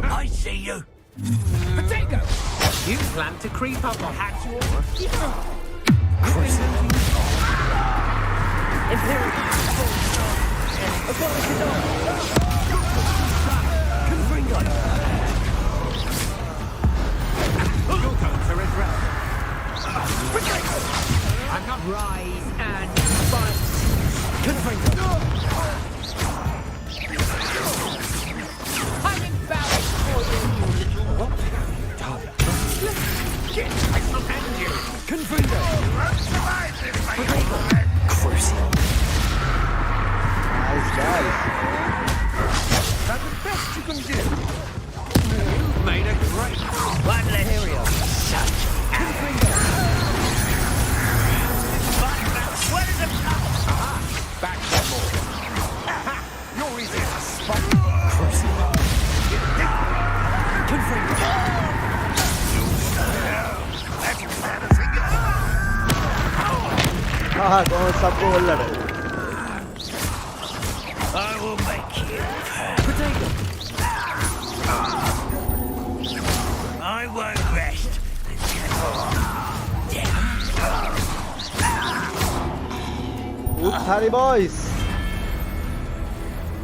I see you. Potato! You plan to creep up on Hatchwater? Imperial. Confringo. You're going to regret. I'm not rise and fight. Confringo. I'm in balance for you, you little... Shit, I shall end you. Confringo. Crucial. Nice guys. That's the best you can do. You've made a great One Lahirio. Confringo. Where is it? Back some more. You're easy as a sponge. Confringo. हाँ कौन सबको बोल रहा है? I will make you. Potato. I won't rest. Oops, Harry boys.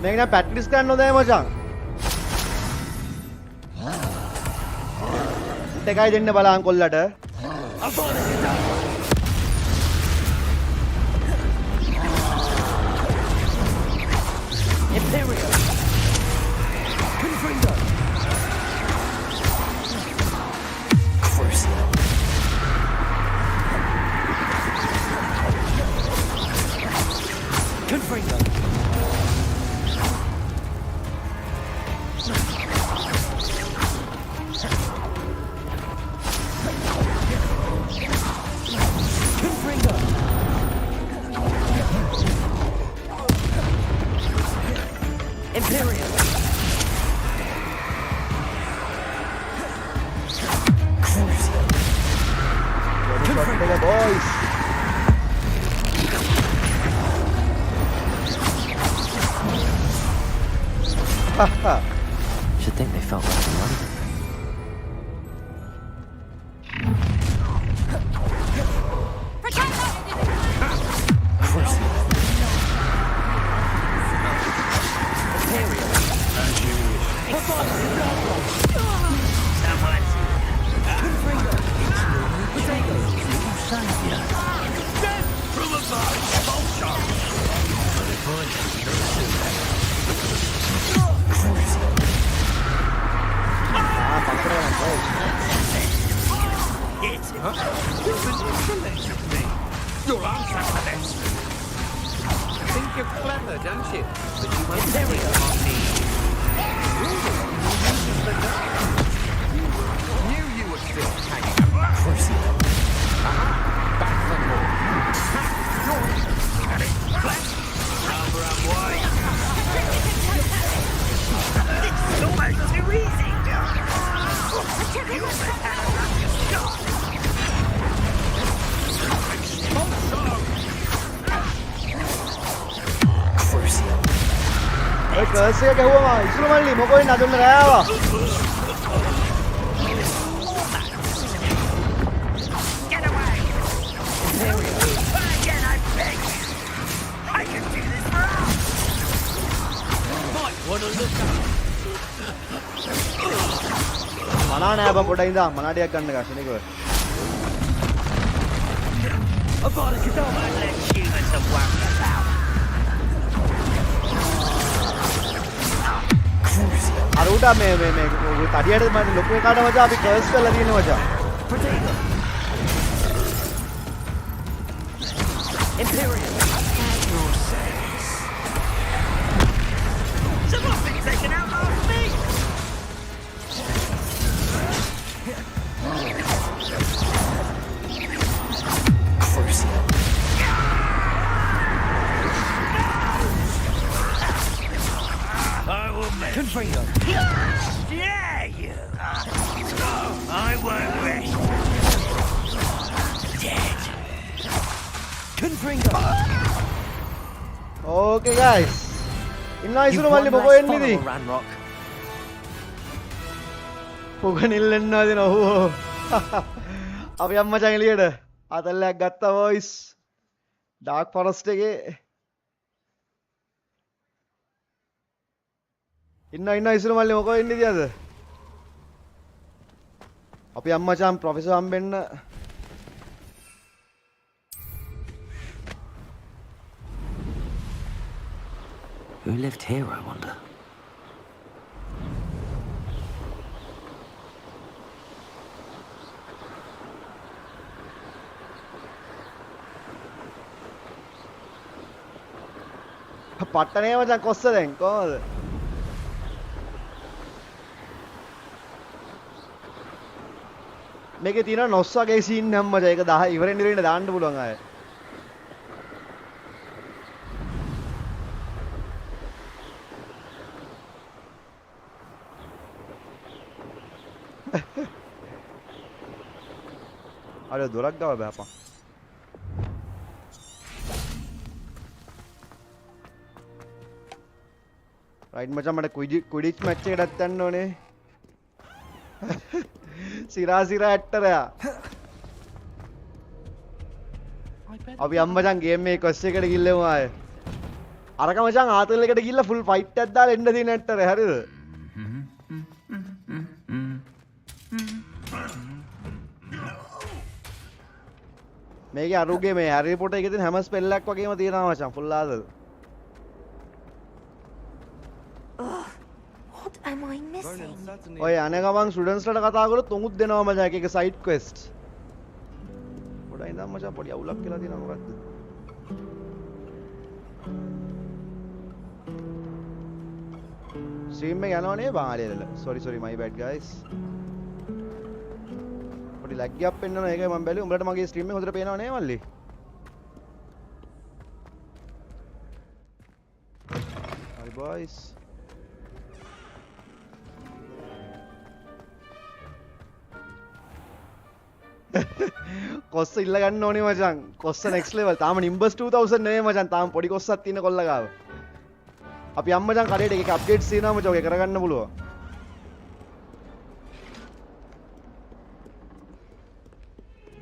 मैं ना practice करने दे मचांग. टेकाई देने वाला अंकल लड़ा. Imperio. Confringo. Crucial. Confringo. Confringo. Imperio. Crucial. Confringo boys. Should think they felt like in London. Crucial. Imperial. As you wish. Confringo. Potato. Savior. Death from above. Vulture. You've been insolent of me. You'll answer for this. You think you're clever, don't you? But you won't think on me. You're the one who uses the dark. Knew you were still hanging around. Aha! Back for more. Ha! You're ඔය curse එක ගැහුවම ඉතුරු මල්ලි මොකෝයි නදුන්න ගෑවා. Get away! Again, I beg you! I can do this for us! Might want to look up. මනා නෑ බං පොඩ්ඩක් ඉඳන් මනාටියක් ගන්න ගාෂණිකව. Avalanche Software, let's give us a 𝗏𝗏𝗏𝗏. අරුට මේ තඩියට මම ලොකු එකාට මචං අපි කර්ස් කරලා තියෙන මචං. Imperial. Someone thinks they can outlast me! I will make Confringo. Yeah, you! I won't rest. Dead. Confringo. Okay guys. ඉන්නා ඉසුරු මල්ලි මොකෝ එන්නේ ඉතින්. Ranrock. පොගනිල් එන්නවා දෙන ඔව්. අපි අම්මචන් එළියට ආතල්ලයක් ගත්තා වොයිස්. ඩාර්ක් ෆොරස්ට් එකේ ඉන්න ඉසුරු මල්ලි මොකෝ එන්නේ ඉතින් අද. අපි අම්මචන් ප්‍රොෆෙසර් හම්බෙන්න Who lived here, I wonder? පට්ටනේ මචං කොස්ස දැන් කොහොමද? මේකේ තියෙන නොස් වගේ සීන් හැම මචං ඒක 10 ඉවරෙන් ඉවරෙන් දාන්න පුළුවන් ආයේ. අර දොරක් ගාව බෑපන්. රයිට් මචං මට ක්විඩිච් මැච් එකටත් යන්න ඕනේ. සිරා ඇට්ටරයා. අපි අම්මචං ගේම් මේ කොස් එකට ගිල්ලමු ආයේ. අරක මචං ආතල් එකට ගිහිල්ලා ෆුල් ෆයිට් එකක් දාලා එන්න තියෙන ඇට්ටරේ හරිද? මේකේ අරුගේ මේ හැරි පොටර් එකේ තියෙන හැම ස්පෙල් එකක් වගේම තියෙනවා මචං full ආදල්. What am I missing? ඔය අනේ ගමන් ස්ටුඩන්ට්ස් ලට කතා කරොත් උමුත් දෙනවා මචං එක එක සයිඩ් ක්වෙස්ට්. පොඩ්ඩක් ඉඳන් මචං පොඩි අවුලක් කියලා තියෙනවා මොකද්ද? ස්ට්‍රීම් එක යනවා නේ බං ආලියල. sorry my bad guys. පොඩි ලැග් එකක් පෙන්නනවා ඒකයි මම බැලුවේ. උඹලට මගේ ස්ට්‍රීම් එක හොඳට පේනව නේ මල්ලි? හරි boys. කොස්ස ඉල්ල ගන්න ඕනේ මචං. කොස්ස next level. තාම නිම්බස් 2000 නෙමෙයි මචං. තාම පොඩි කොස්සක් තියෙන කොල්ල ගාව. අපි අම්මචං කඩේට එකක අප්ඩේට්ස් තියෙනවා මචං. ඔය කරගන්න පුළුවන්.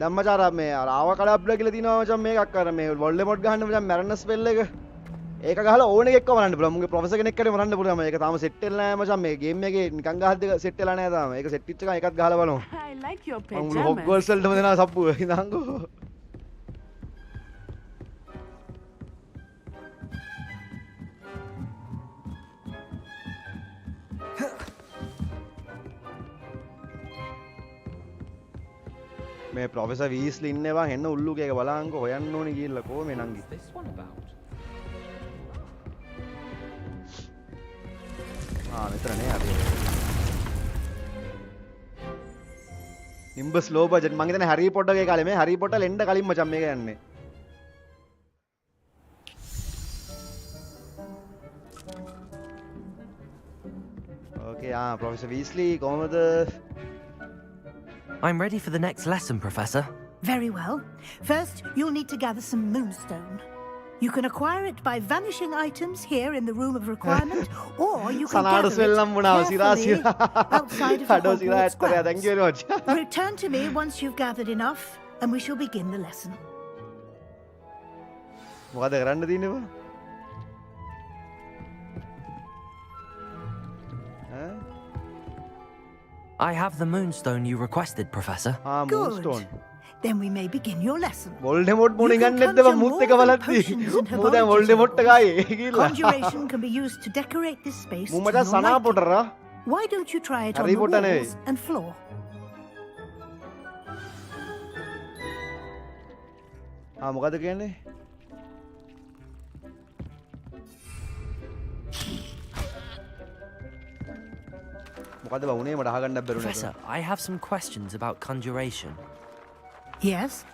දැන් මචං අර මේ අර ආව කඩබ්බල කියලා තියෙනවා මචං මේකක් අර මේ වොල්ඩෙමොට් ගහන්න මචං මැරන ස්පෙල් එක. ඒක ගහලා ඕන එකක්ව මරන්න පුළුවන්. මුගේ ප්‍රොෆෙසර් කෙනෙක් කරේ මරන්න පුළුවන්. ඒක තාම සෙට් වෙලා නැහැ මචං. මේ ගේම් එකේ නිකන් ගහද්ද සෙට් වෙලා නැහැ තාම. ඒක සෙට් වෙච්ච එක එකක් ගහලා බලමු. I like your මම pajamas. හොග්වර්ට්ස් වලටම දෙනවා සප්පුව. ඉඳන්කෝ. මේ ප්‍රොෆෙසර් වීස්ලි ඉන්නේ බං එන්න උල්ලුගේ එක බලහන්කෝ හොයන්න ඕනේ කියලා කොහොම මේ නංගි. This one about? මෙතන නේ අපි. නිම්බස් ලෝ බජට් මං හිතන්නේ හැරි පොටර්ගේ කාලේ මේ හැරි පොටර් එන්න කලින් මචං මේක යන්නේ. ඕකේ ප්‍රොෆෙසර් වීස්ලි කොහමද? I'm ready for the next lesson, Professor. Very well. First, you'll need to gather some moonstone. You can acquire it by vanishing items here in the room of requirement, or you can gather it carefully outside of the Hogwarts grounds. Return to me once you've gathered enough, and we shall begin the lesson. I have the moonstone you requested, Professor. Good. Then we may begin your lesson. Voldemort Conjuration can be used to decorate this space to your liking. Why don't you try it on the walls and floor? මොකද කියන්නේ? මොකද වුනේ මට අහගන්නත් බැරුණා. Professor, I have some questions about conjuration. Yes?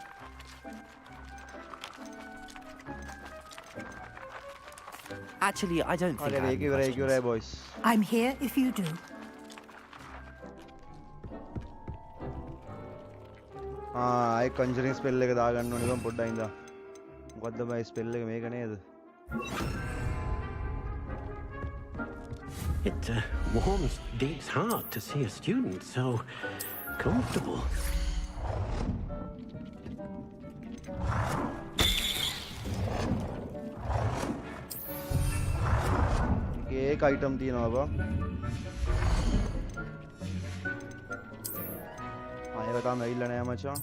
Actually, I don't think I have any questions. boys. I'm here if you do. I conjuring spell එක දාගන්න ඕනේ බං පොඩ්ඩක් ඉඳලා. මොකද්ද මම spell එක මේක නේද? It warms Deek's heart to see a student so comfortable. एक item තියෙනවා බා. ඒක තාම ඇවිල්ලා නෑ මචං.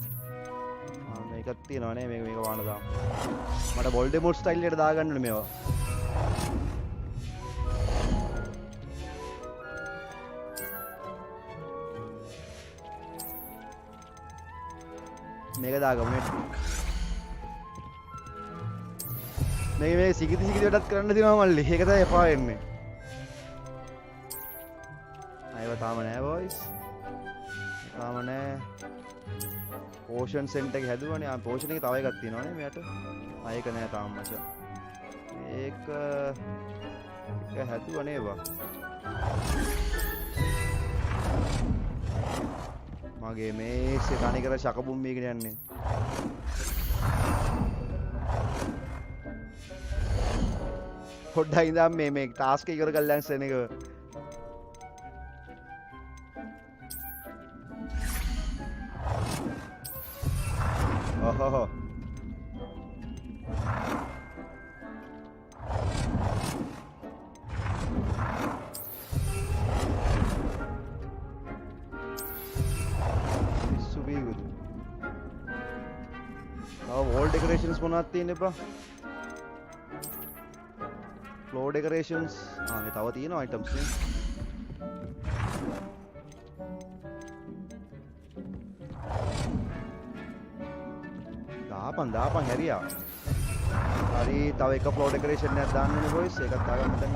මේකක් තියෙනවා නේ මේක වහන දාමු. මට Voldemort style එකට දාගන්න ඕනේ මේවා. මේක දාගමු නේ. මේක සිකිති වලටත් කරන්න තියෙනවා මල්ලි. ඒක තමයි එපා වෙන්නේ. අයව තාම නෑ boys. තාම නෑ. potion center එක හැදුවානේ. potion එකේ තව එකක් තියෙනවානේ මෙයාට. ඒක නෑ තාම මචං. ඒක හැදුවා නේවා. මගේ මේසේ තනිකර ශකබුම්මී කියන යන්නේ. පොඩ්ඩක් ඉඳන් මේ ටාස්ක් එක ඉවර කරලා යන්න එක. ඔහොහො. wall decorations මොනවද තියෙන්නේ බා? floor decorations මේ තව තියෙනවා items නේ. දාපන් හැරියා. හරි තව එක floor decoration එකක් දාන්න ඕනේ boys. ඒකත් දාගන්න දැන්.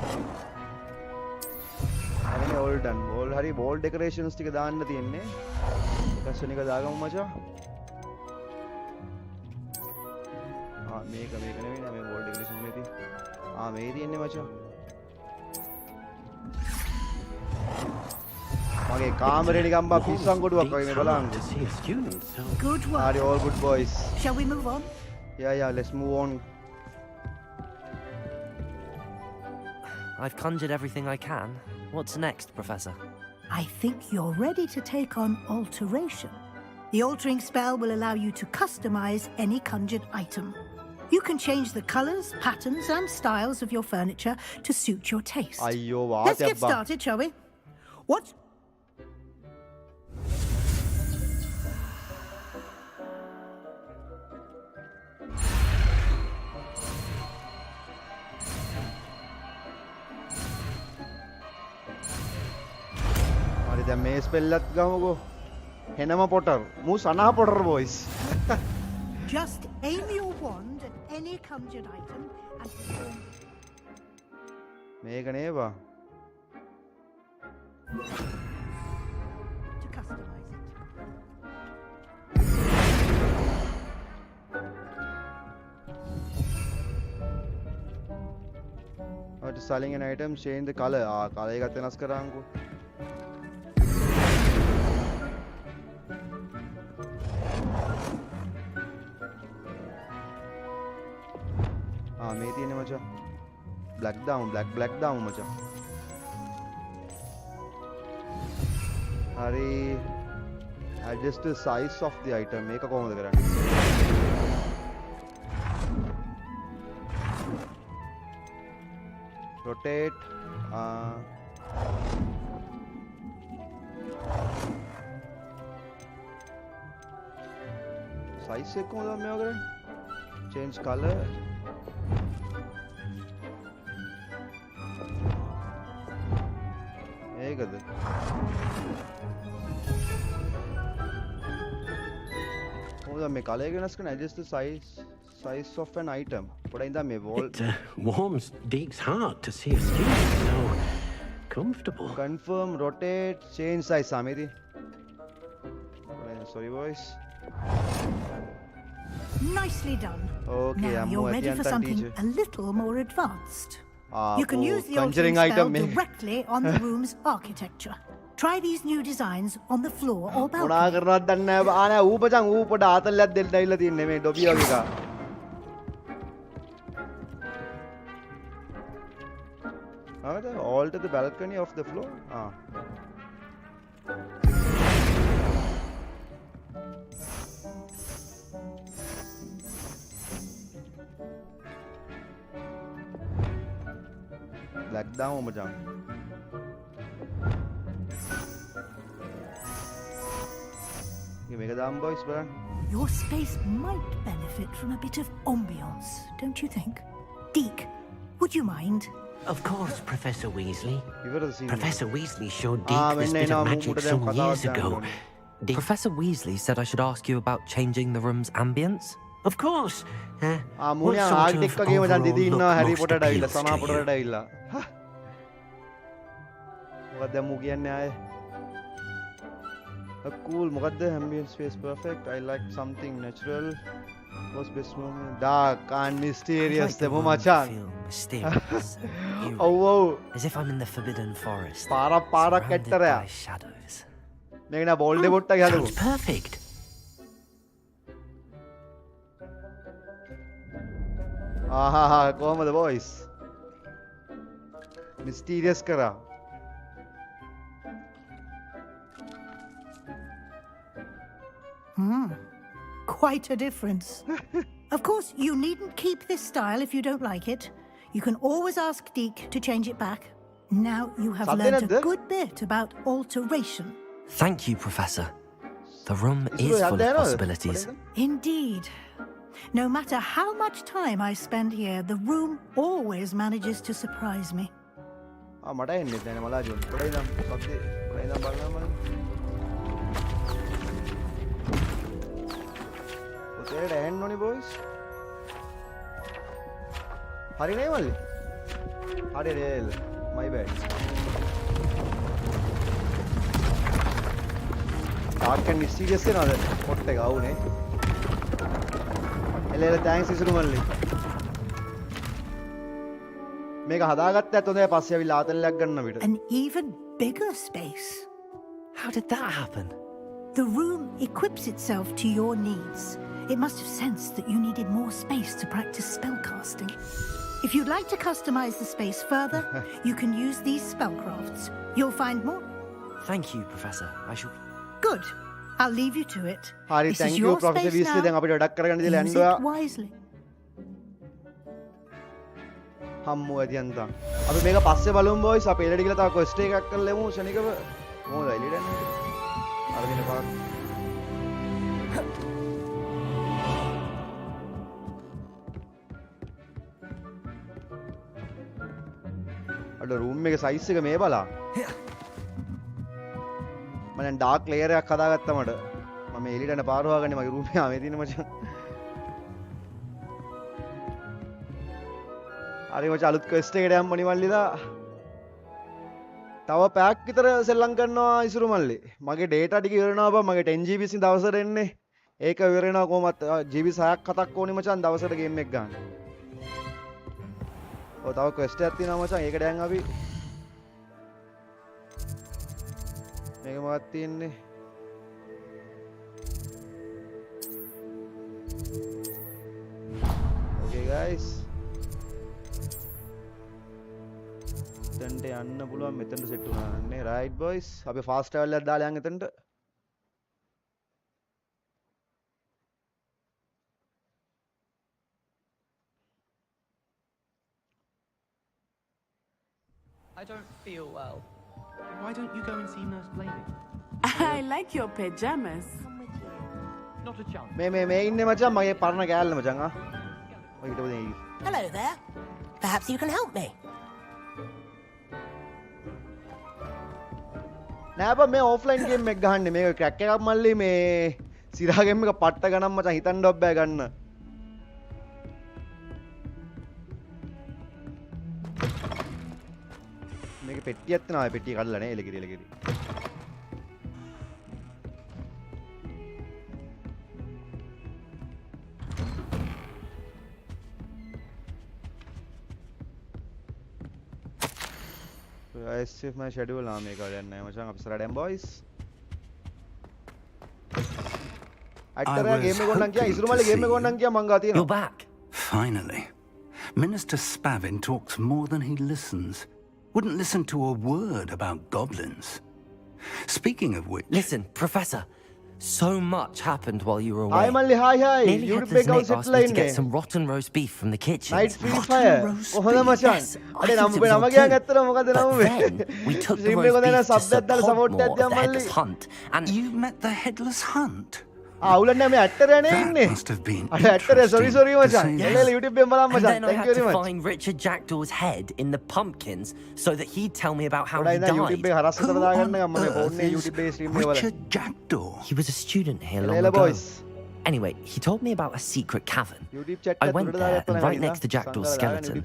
හරිනේ all done. හරි wall decorations ටික දාන්න තියෙන්නේ. එකස් වෙන එක දාගමු මචං. මේක නෙවෙයි නේ මේ wall decoration මේ තියෙන්නේ. මේ තියෙන්නේ මචං. මගේ කාමරේ නිකන් බා පිස්සන් කොටුවක් වගේ මේ බලන්න. Good work. Are you all good boys? Shall we move on? Yeah, let's move on. I've conjured everything I can. What's next, Professor? I think you're ready to take on alteration. The altering spell will allow you to customize any conjured item. You can change the colors, patterns, and styles of your furniture to suit your taste. Let's get started, shall we? What? දැන් මේ spell එකත් ගමුකෝ. හෙනම Potter. මූ සනා Potter boys. Just aim your wand at any conjured item and perform. මේක නේවා. To customize it. After selling an item, change the color. color එකත් වෙනස් කරාන්කෝ. මේ තියෙන්නේ මචං. black දාමු මචං. හරි. adjust the size of the item. මේක කොහොමද කරන්නේ? rotate size එක කොහොමද මේවා කරන්නේ? change color ඒකද? කොහොමද මේ color එක වෙනස් කරන්නේ? adjust the size of an item. පොඩ්ඩක් ඉඳන් මේ wall It warms Deke's heart to see a student so comfortable. confirm rotate change size samedi. Sorry boys. Nicely done. Okay, now I'm you're ready for something teacher. a little more advanced. You can use the conjuring altering spell item directly on the room's architecture. Try these new designs on the floor or මොනා balcony. කරනවද දන්නේ නැහැ. ආ ඌ පචං ඌ පොඩ ආතල්ලයක් දෙන්න ඇවිල්ලා තින්නේ මේ ඩොබි වගේ එකා. Alter the balcony of the floor. Black down macam. Make a damn boys, bro. Your space might benefit from a bit of ambience, don't you think? Deke, would you mind? Of course, Professor Weasley. Seen Professor Weasley showed Deke this bit of magic some years ago. Professor Weasley said I should ask you about changing the room's ambience. Of course. What sort of overall look most appeals to you? Cool, ambience space perfect. I like something natural. What's best moment? Dark and mysterious. Like the feel mysterious. Oh, as if I'm in the Forbidden Forest. Para surrounded by shadows. Sounds perfect. Aha, come on the voice. Mysterious kara. Quite a difference. Of course, you needn't keep this style if you don't like it. You can always ask Deke to change it back. Now you have learned a good bit about alteration. Thank you, Professor. The room is full of possibilities. Indeed. No matter how much time I spend here, the room always manages to surprise me. Boys. Hari nahi malli. Hari rail. My bad. Dark and mysterious se na pottega avune. Ele thanks isuru malli. Meka hadagatta hondai passe avilla aatallak ganna vida. An even bigger space. How did that happen? The room equips itself to your needs. It must have sensed that you needed more space to practice spellcasting. If you'd like to customize the space further, you can use these spellcrafts. You'll find more. Thank you, Professor. I shall... Good. I'll leave you to it. Hari, this thank is you, your Professor space Weasley. now. Use it wisely. Hammu adiyanta. Abi meka passe balum boys. Api elada gila tawa quest ekak karala lemu shanikava. Moda elida ne. Arvina park. room එක size එක මේ බලා මම දැන් dark layer එකක් හදාගත්තා මට මම එළියට යන පාර හොයාගන්නේ මගේ room එක ආවේ තියෙන මචං හරි මචං අලුත් quest එකකට යන්න මනිවල්ලිලා තව පැයක් විතර සෙල්ලම් කරනවා ඉසුරු මල්ලි මගේ data ටික ඉවර වෙනවා බා මගේ 10 GB සින් දවසට එන්නේ ඒක ඉවර වෙනවා කොහමත් GB 6ක් 7ක් ඕනේ මචං දවසට game එක ගන්න ඔය තව quest එකක් තියෙනවා මචං ඒකට යන් අපි මේක මොකක්ද තියෙන්නේ okay guys එතනට යන්න පුළුවන් මෙතනට සෙට් වුණා නේ right boys අපි fast travel එකක් දාලා යන් එතනට I don't feel well. Why don't you go and see Nurse Blamey? I like your pajamas. Not a chance. මේ ඉන්නේ මචං මගේ පරණ කෑල්ල මචං ආ. ඔය හිටපො දෙයි. Hello there. Perhaps you can help me. නෑ බා මේ offline game එක ගහන්නේ මේක crack එකක් මල්ලි මේ සිරා game එක පට්ට ගණන් මචං හිතන්නවත් බෑ ගන්න. මේක පෙට්ටියක් තියෙනවා ඒ පෙට්ටිය කඩලා නේ එලකිරි I save my schedule now මේක දැන් නෑ මචං අපි ඉස්සරහට යමු boys අට්ටරා ගේම් එක ගොන්නන් කියා ඉසුරු මල්ලි ගේම් එක ගොන්නන් කියා මං ගා තියෙනවා You're back. Finally. Minister Spavin talks more than he listens. Wouldn't listen to a word about goblins. Speaking of which... Listen, Professor. So much happened while you were away. Hi, Malli. Hi. Nearly had the snake ask me to get some rotten roast beef from the kitchen. Night free fire. Yes, I thought it was but then we took the roast beef to Sir Podmore of the Headless Hunt, and... You met the Headless Hunt? That must have been sorry And then I had to find Richard Jackdaw's head in the pumpkins so that he'd tell me about how he died. Who on earth is Richard Jackdaw? He was a student here long ago. Anyway, he told me about a secret cavern. I went there, and right next to Jackdaw's skeleton,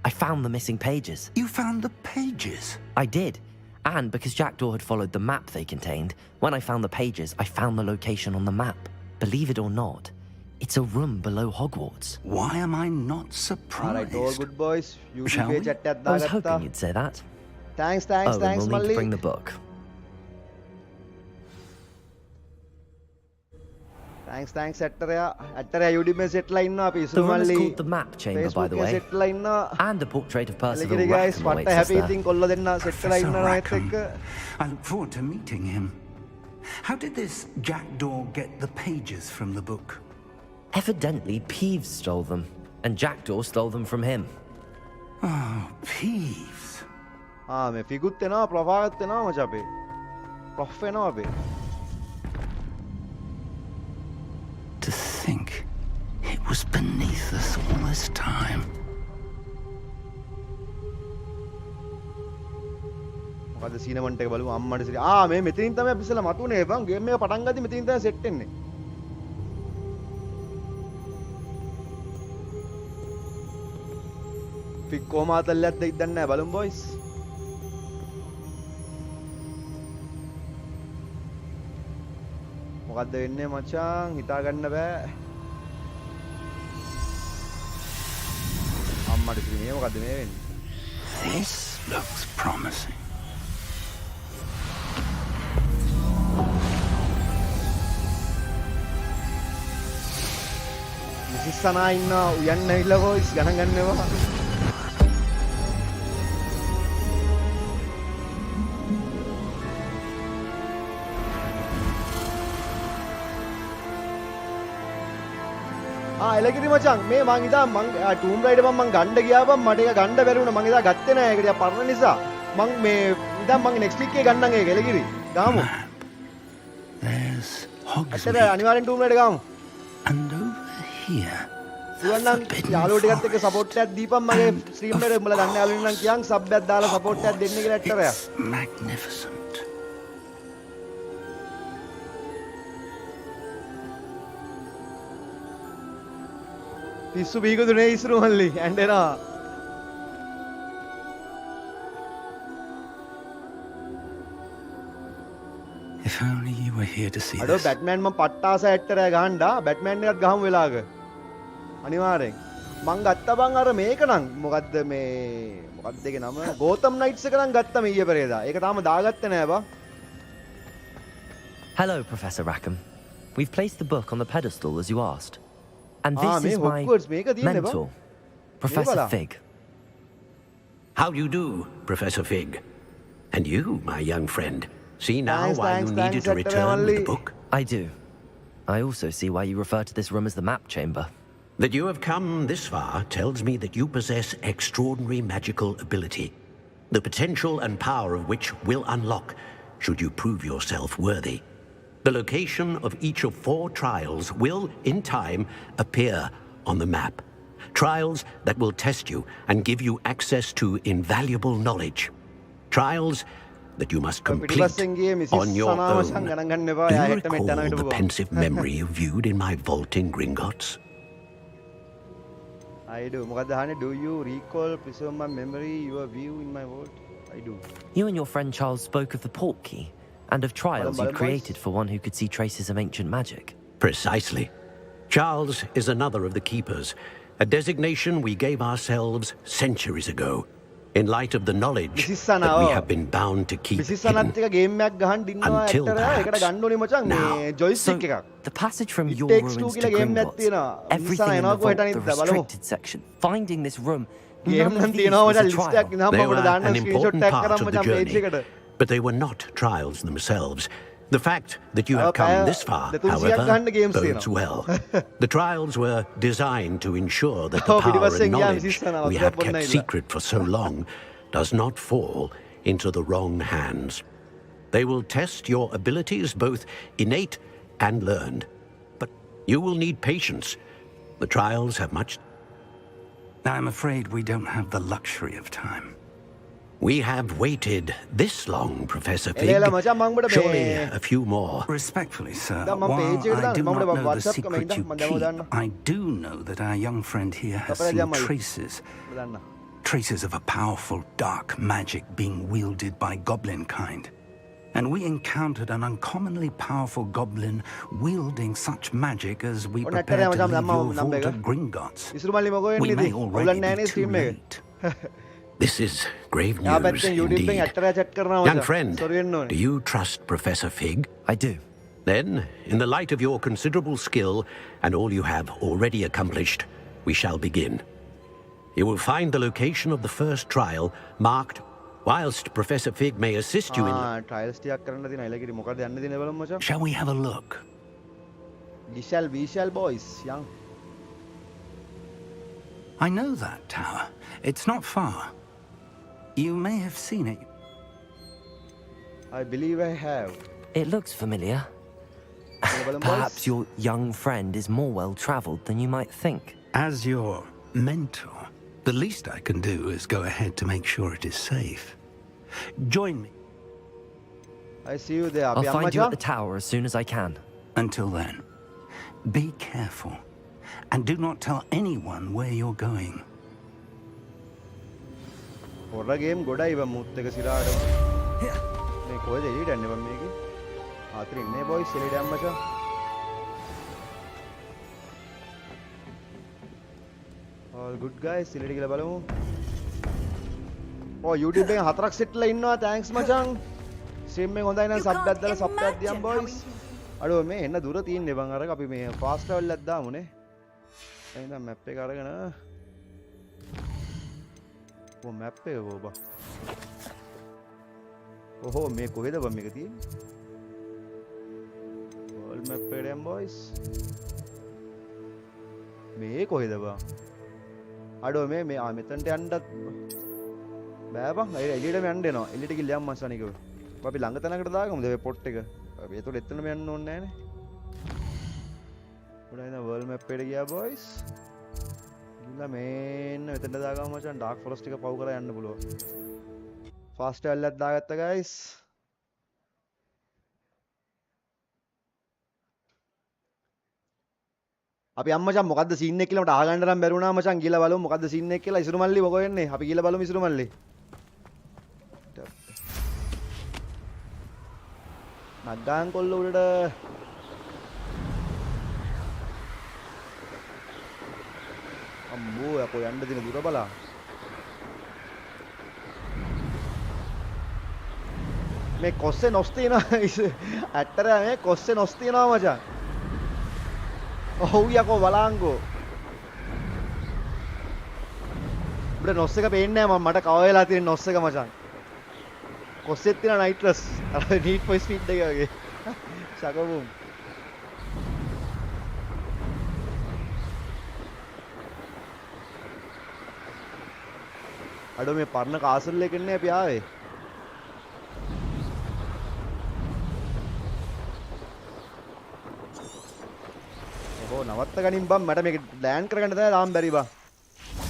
I found the missing pages. You found the pages? I did. And because Jackdaw had followed the map they contained, when I found the pages, I found the location on the map. Believe it or not, it's a room below Hogwarts. Why am I not surprised? Alright, all good boys. Shall we? I was hoping you'd say that. Thanks, we'll need Malli. to bring the book. Thanks, Attaraya. YouTube set line na api The room is called the Map Chamber, by the way. Set line na. And a portrait of Percival guys, Rackham awaits us there. Professor Rackham. I look forward to meeting him. How did this Jackdaw get the pages from the book? Evidently, Peeves stole them, and Jackdaw stole them from him. Oh, Peeves. Me figutte na, provagatte na, machape. Proffe na ape. To think it was beneath us all this time. මොකද සීනමන්ට් එක බලමු අම්මට සිරි මේ මෙතනින් තමයි අපි ඉස්සෙල්ලා මතුනේ බං ගේම් එක පටන් ගද්දි මෙතනින් තමයි සෙට් වෙන්නේ ෆික් කොමාතල්ලත් දෙක් දන්නේ නැහැ බලමු බොයිස් මොකද්ද වෙන්නේ මචං හිතා ගන්න බෑ අම්මට සිරි මේ මොකද්ද මේ වෙන්නේ This looks promising. Sana inna uyanna illa boys ganan gannewa එලකිරි මචං මේ මං ඉදා මං ටූම් රයිඩර් මං ගන්න ගියා බං මට ඒක ගන්න බැරි වුණා මං ඉදා ගත්තේ නෑ ඒක ටික පරණ නිසා මං මේ ඉදා මං නෙක්ස්ට් වීක් එකේ ගන්නම් ඒක එලකිරි ගාමු There's Hogwarts අනිවාර්යෙන් tomb rider ගාමු and over here සුවන්නම් යාළුවෝ ටිකත් එක්ක සපෝට් එකක් දීපන් මගේ ස්ට්‍රීම් එකට උඹලා දන්න යාළුවෝ නම් කියන් සබ් එකක් දාලා සපෝට් එකක් දෙන්න කියලා ඇටරයා magnificent. පිස්සු බීගදුනේ ඉස්සරු මල්ලි ඇන්ඩෙනා If only you were here to see අඩෝ this. බැට්මෑන් මම පට්ටාස ඇටරයා ගහන්න බැට්මෑන් එකත් ගහමු වෙලාවක අනිවාර්යෙන් මං ගත්තා බං අර මේක නම් මොකද්ද ඒකේ නම ගෝතම් නයිට්ස් එක නම් ගත්තා මේ ඊයේ පෙරේදා ඒක තාම දාගත්තේ නෑ බා Hello, Professor Rackham. We've placed the book on the pedestal as you asked. And this is my Hogwarts මේක තියෙන්නේ බා mentor, Professor Fig. How do you do, Professor Fig? And you, my young friend. See now why you needed to return with the book? I do. I also see why you refer to this room as the map chamber. That you have come this far tells me that you possess extraordinary magical ability, the potential and power of which will unlock should you prove yourself worthy. The location of each of 4 trials will, in time, appear on the map. Trials that will test you and give you access to invaluable knowledge. Trials that you must complete on your own. Do you recall the pensive memory you viewed in my vault in Gringotts? I do. Do you recall preserve my memory, your view in my vault? I do. You and your friend Charles spoke of the Portkey and of trials you created for one who could see traces of ancient magic. Precisely. Charles is another of the keepers, a designation we gave ourselves centuries ago, in light of the knowledge that we have been bound to keep hidden. Until perhaps now. So, the passage from your ruins to Gringotts, everything in the vault, the restricted section, finding this room, none of these was a trial. They were an important part of the journey, but they were not trials themselves. The fact that you have come this far, however, bodes well. The trials were designed to ensure that the power and knowledge we have kept secret for so long does not fall into the wrong hands. They will test your abilities, both innate and learned. But you will need patience. The trials have much... I'm afraid we don't have the luxury of time. We have waited this long, Professor Fig. Surely a few more. Respectfully, sir, while I do not know the secret you keep, I do know that our young friend here has seen traces of a powerful dark magic being wielded by goblin kind. And we encountered an uncommonly powerful goblin wielding such magic as we prepared to leave your vault at Gringotts. We may already be too late. This is grave news indeed. Young friend, do you trust Professor Fig? I do. Then, in the light of your considerable skill and all you have already accomplished, we shall begin. You will find the location of the first trial marked, whilst Professor Fig may assist you in... Shall we have a look? We shall, boys. Young. I know that tower. It's not far. You may have seen it. I believe I have. It looks familiar. Perhaps your young friend is more well-traveled than you might think. As your mentor, the least I can do is go ahead to make sure it is safe. Join me. I see you there. I'll find you at the tower as soon as I can. Until then, be careful. And do not tell anyone where you're going. Horror game goda iba mutteka sirada. Me koyද එළියට යන්නේ බම් මේකේ? ආතර ඉන්නේ boys එළියට යන්න මචං. All good guys එළියට ගිහලා බලමු. YouTube එකෙන් 4ක් සෙට්ලා ඉන්නවා. thanks මචං. stream එක හොඳයි නම් sub එකක් දාලා sub එකක් දියම් boys. අඩෝ මේ එන්න දුර තියෙන්නේ බං අරක අපි මේ fast travel එකක් දාමුනේ. එහෙනම් map එක අරගෙන map එක බෝබා. ඔහො මේ කොහෙද බම් මේක තියෙන්නේ? world map එකට යම් boys. මේ කොහෙද බං? අඩෝ මේ මෙතනට යන්නත් බෑ බං. එළියටම යන්න එනවා. එළියට ගිහලා යම් මස්සනිකව. අපි ළඟ තැනකට දාගමුද මේ පොට් එක? අපි ඒතකොට එතනම යන්න ඕනේ නෑනේ. උඩ ඉඳන් world map එකට ගියා boys. මේන්න මෙතනට දාගමු මචං. ඩාර්ක් ෆොරස්ට් එක පව් කරලා යන්න පුළුවන්. ෆාස්ට් ට්‍රැවල් එකක් දාගත්තා guys. අපි අම්මචං මොකද්ද සීන් එක කියලා මට අහගන්න නම් බැරි වුණා මචං. ගිහලා බලමු මොකද්ද සීන් එක කියලා. ඉසුරු මල්ලි මොකෝ වෙන්නේ? අපි ගිහලා බලමු ඉසුරු මල්ලි. නග්ගාන් කොල්ල උඩට අම්මෝ යකෝ යන්න දින දුර බලා. මේ කොස්සේ නොස් තියනවා. ඇත්තට මේ කොස්සේ නොස් තියනවා මචං. ඔව් යකෝ බලංගෝ. අපිට නොස් එක පේන්නේ නැහැ මට කව වෙලා තියෙන නොස් එක මචං. කොස්සෙත් තියෙන නයිට්‍රස්. අර නීඩ් ෆොර් ස්පීඩ් එක වගේ. ෂකබුම්. අඩෝ මේ පරණ කාසල් එකේ නේ අපි ආවේ. ඔහො නවත්ත ගනින් බම් මට මේක ලෑන්ඩ් කරගන්න තමයි තාම බැරි බා.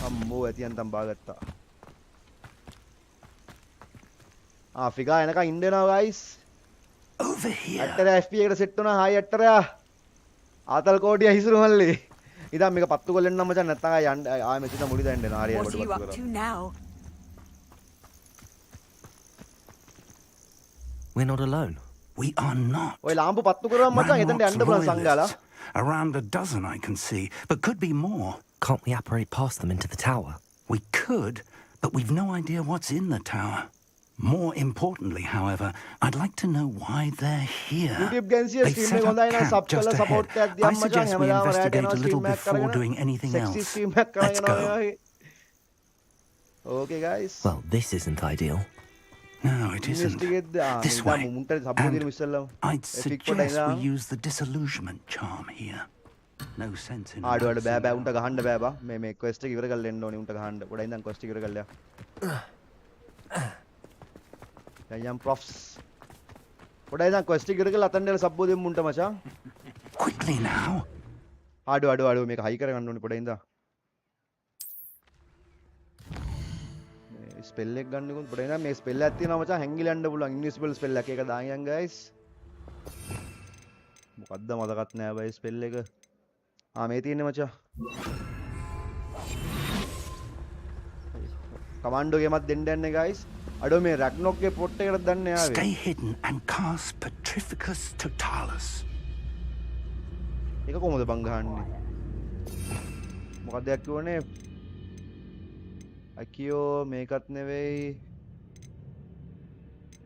අම්මෝ ඇතියන්තම් බාගත්තා. ෆිගා එනකන් ඉන්න වෙනවා guys. Over here. ඇටර FP එකට සෙට් වුණා. හායි ඇටරයා. ආතල් කෝඩිය හිසුරු මල්ලේ. ඉතින් මේක පත්තු කොල්ලෙන් නම් මචං නැත්තම් ආයෙ මෙතන මුලි දාන්න එනවා. හරියට What are you up to now? We're not alone. We are not. ඔය ලාම්පු පත්තු කරවම් මචං එතනට යන්න පුළුවන් සංගාලා. Around a dozen I can see, but could be more. Can't we apparate past them into the tower? We could, but we've no idea what's in the tower. More importantly, however, I'd like to know why they're here. YouTube ගෙන්සිය They stream set එක up හොඳයි නම් camp sub just කරලා support එකක් ahead. දියම් I මචං suggest we හැමදාම රැට investigate යනවා a little stream එකක් before කරගෙන doing anything sexy else. Stream එකක් Let's කරගෙන go. යනවා. Okay guys. Well, this isn't ideal. No, it isn't. This way. And I'd suggest we use the disillusionment charm here. No sense in ආඩුවට බෑ බෑ උන්ට ගහන්න බෑ බා. මේ quest එක ඉවර කරලා එන්න ඕනේ උන්ට ගහන්න. පොඩ්ඩක් ඉඳන් quest එක ඉවර කරලා. යම් profs. පොඩ්ඩක් ඉඳන් quest එක ඉවර කරලා අතන් දෙල සබ්බෝ දෙමු උන්ට මචං. Quickly now. ආඩු මේක හයි කරගන්න ඕනේ පොඩ්ඩක් ඉඳන්. මේ ස්පෙල් එක ගන්නකොත් පොඩ්ඩක් ඉඳන් මේ ස්පෙල් එකක් තියෙනවා මචං හැංගිලා යන්න පුළුවන් ඉන්විසිබල් ස්පෙල් එකක්. ඒක දායන් guys. මොකද්ද මතකත් නෑ බයි ස්පෙල් එක. මේ තියෙන්නේ මචං. කමාන්ඩෝ ගේමක් දෙන්න යන්නේ guys. අඩෝ මේ රැක්නොක් ගේ පොට් එකට දන්නේ ආවේ. Stay hidden and cast Petrificus Totalis. ඒක කොහොමද බං ගහන්නේ? මොකක්ද යක් කියවනේ? අකියෝ මේකත් නෙවෙයි.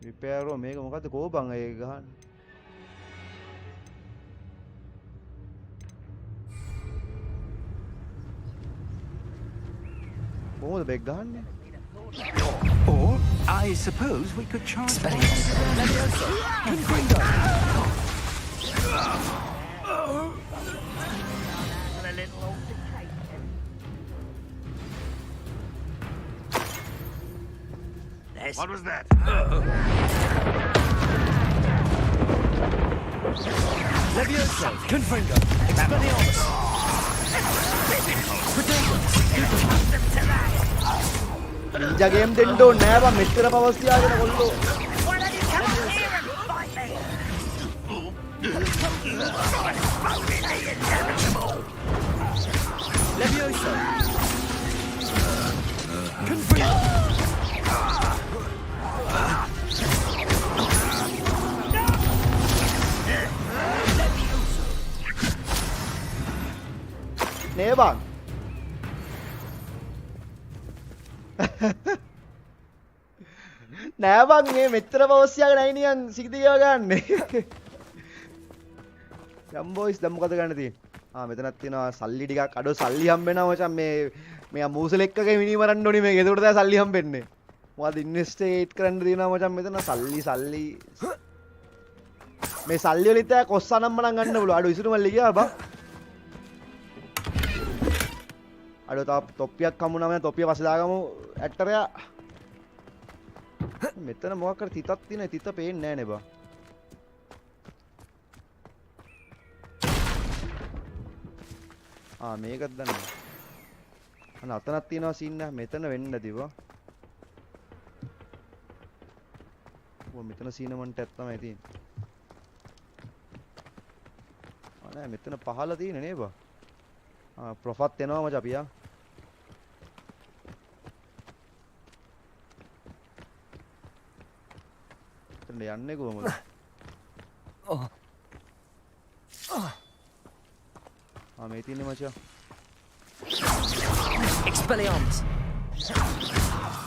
රිපෙයාරෝ මේක මොකද්ද කෝ බං ඒක ගහන්නේ? කොහොමද බෙක් ගහන්නේ? Or I suppose we could charge. What was that? Levioso, Confringo, Expelliarmus. Ninja game දෙන්න ඕනේ නෑ බං මෙච්චර පවස් තියාගෙන කොල්ලෝ. Levioso. Confringo. නේ බං. නෑ බං මේ මෙච්චර පවස් තියාගෙන ඇයි නිකන් සිගිතියව ගන්නෙ. යම් බොයිස් දැන් මොකද ගන්න තියෙන්නේ? මෙතනක් තියෙනවා සල්ලි ටිකක් අඩෝ සල්ලි හම්බෙනවා මචං මේ මූසල එක්කගේ මිනි මරන්න ඕනේ මේක. ඒකට තමයි සල්ලි හම්බෙන්නේ. මොකද ඉන්වෙස්ටේට් කරන්න තියෙනවා මචං මෙතන සල්ලි. මේ සල්ලි වලින් තමයි කොස්සනම් මනම් ගන්න පුළුවන්. අඩෝ ඉසුරු මල්ලි ගියා බං. අඩෝ තාප් තොප්පියක් හම්බුනා මම තොප්පිය පස්සේ දාගමු ඇක්ටරයා. මෙතන මොකක් කර තිතක් තියෙන තිත පේන්නේ නැහැ නේ බා. මේකත් දන්නේ. අතනක් තියෙනවා සීන් එක මෙතන වෙන්න තිබා. මෙතන සීන මොන්ටක් තමයි තියෙන්නේ. නෑ මෙතන පහළ තියෙන නේ බා. ප්‍රොෆත් එනවා මචං අපි ආ. යන්නේ කොහමද? මේ තියෙන්නේ මචං. Expelliarmus.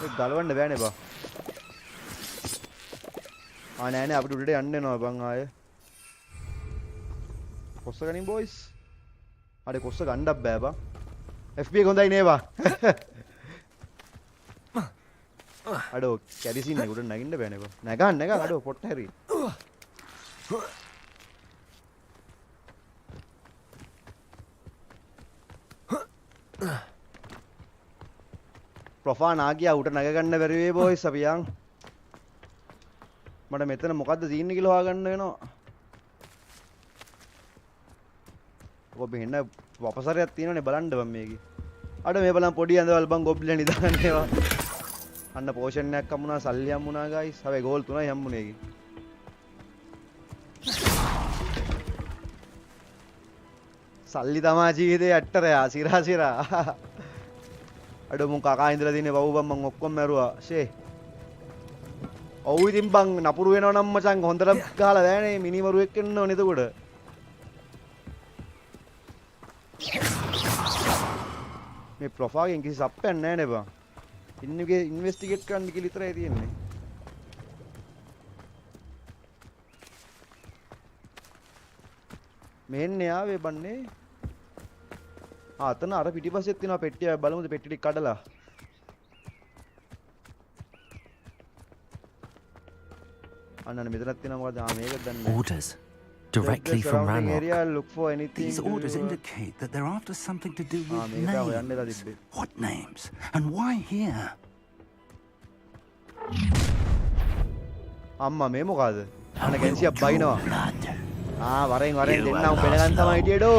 ඒක ගලවන්න බෑනේ බා. නෑ අපිට උඩට යන්න එනවා බං ආයේ. කොස්ස ගනින් බොයිස්. කොස්ස ගන්නත් බෑ බා. FB එක හොඳයි නේ බා. අඩෝ කැරිසින් එක උඩ නැගින්න බෑනේ බං. නැගන්න අඩෝ පොට්ට හැරි. ප්‍රොෆා නාගියා උට නැග ගන්න බැරි වේ බොයිස් අපි යන්. මට මෙතන මොකද්ද සීන් එක කියලා හොයාගන්න වෙනවා. ඔබ මෙන්න වපසරයක් තියෙනවනේ බලන්න බං මේකේ. අඩ මේ බලන් පොඩි ඇඳවල් බං ගොබ්ලින් නිදාගන්න ඒවා. අන්න පෝෂන් එකක් හම්බුණා සල්ලි හම්බුණා ගයිස්. හැබැයි ගෝල් 3යි හම්බුනේ ඒකේ. සල්ලි තමා ජීවිතේ ඇට්ටරයා සිරා. අඩ මුන් කකා ඉඳලා දිනේ බව් බං මං ඔක්කොම මැරුවා. ෂේ. ඔව් ඉතින් බං නපුරු වෙනව නම් මචං හොඳට ගහලා දැනේ මිනිමරුවෙක් වෙන්න ඕනේ එතකොට. මේ ප්‍රොෆාගෙන් කිසි සප්පයක් නැහැ නේ බං. ඉන්නගේ ඉන්වෙස්ටිගේට් කරන්න කියලා විතරයි තියෙන්නේ. මෙන්නේ ආවේ බන්නේ. අතන අර පිටිපස්සෙත් තියෙනවා පෙට්ටිය බලමුද පෙට්ටි ටික කඩලා. අන්න මෙතනත් තියෙනවා මොකද මේකද දන්නේ. Orders directly from Ranrock. Look for anything. These orders indicate that they're after something to do with names. What names? And why here? අම්මා මේ මොකද? අන්න ගැන්සියක් බයිනවා. වරෙන් දෙන්නම් බෙනගන්න තමයි හිටියේඩෝ.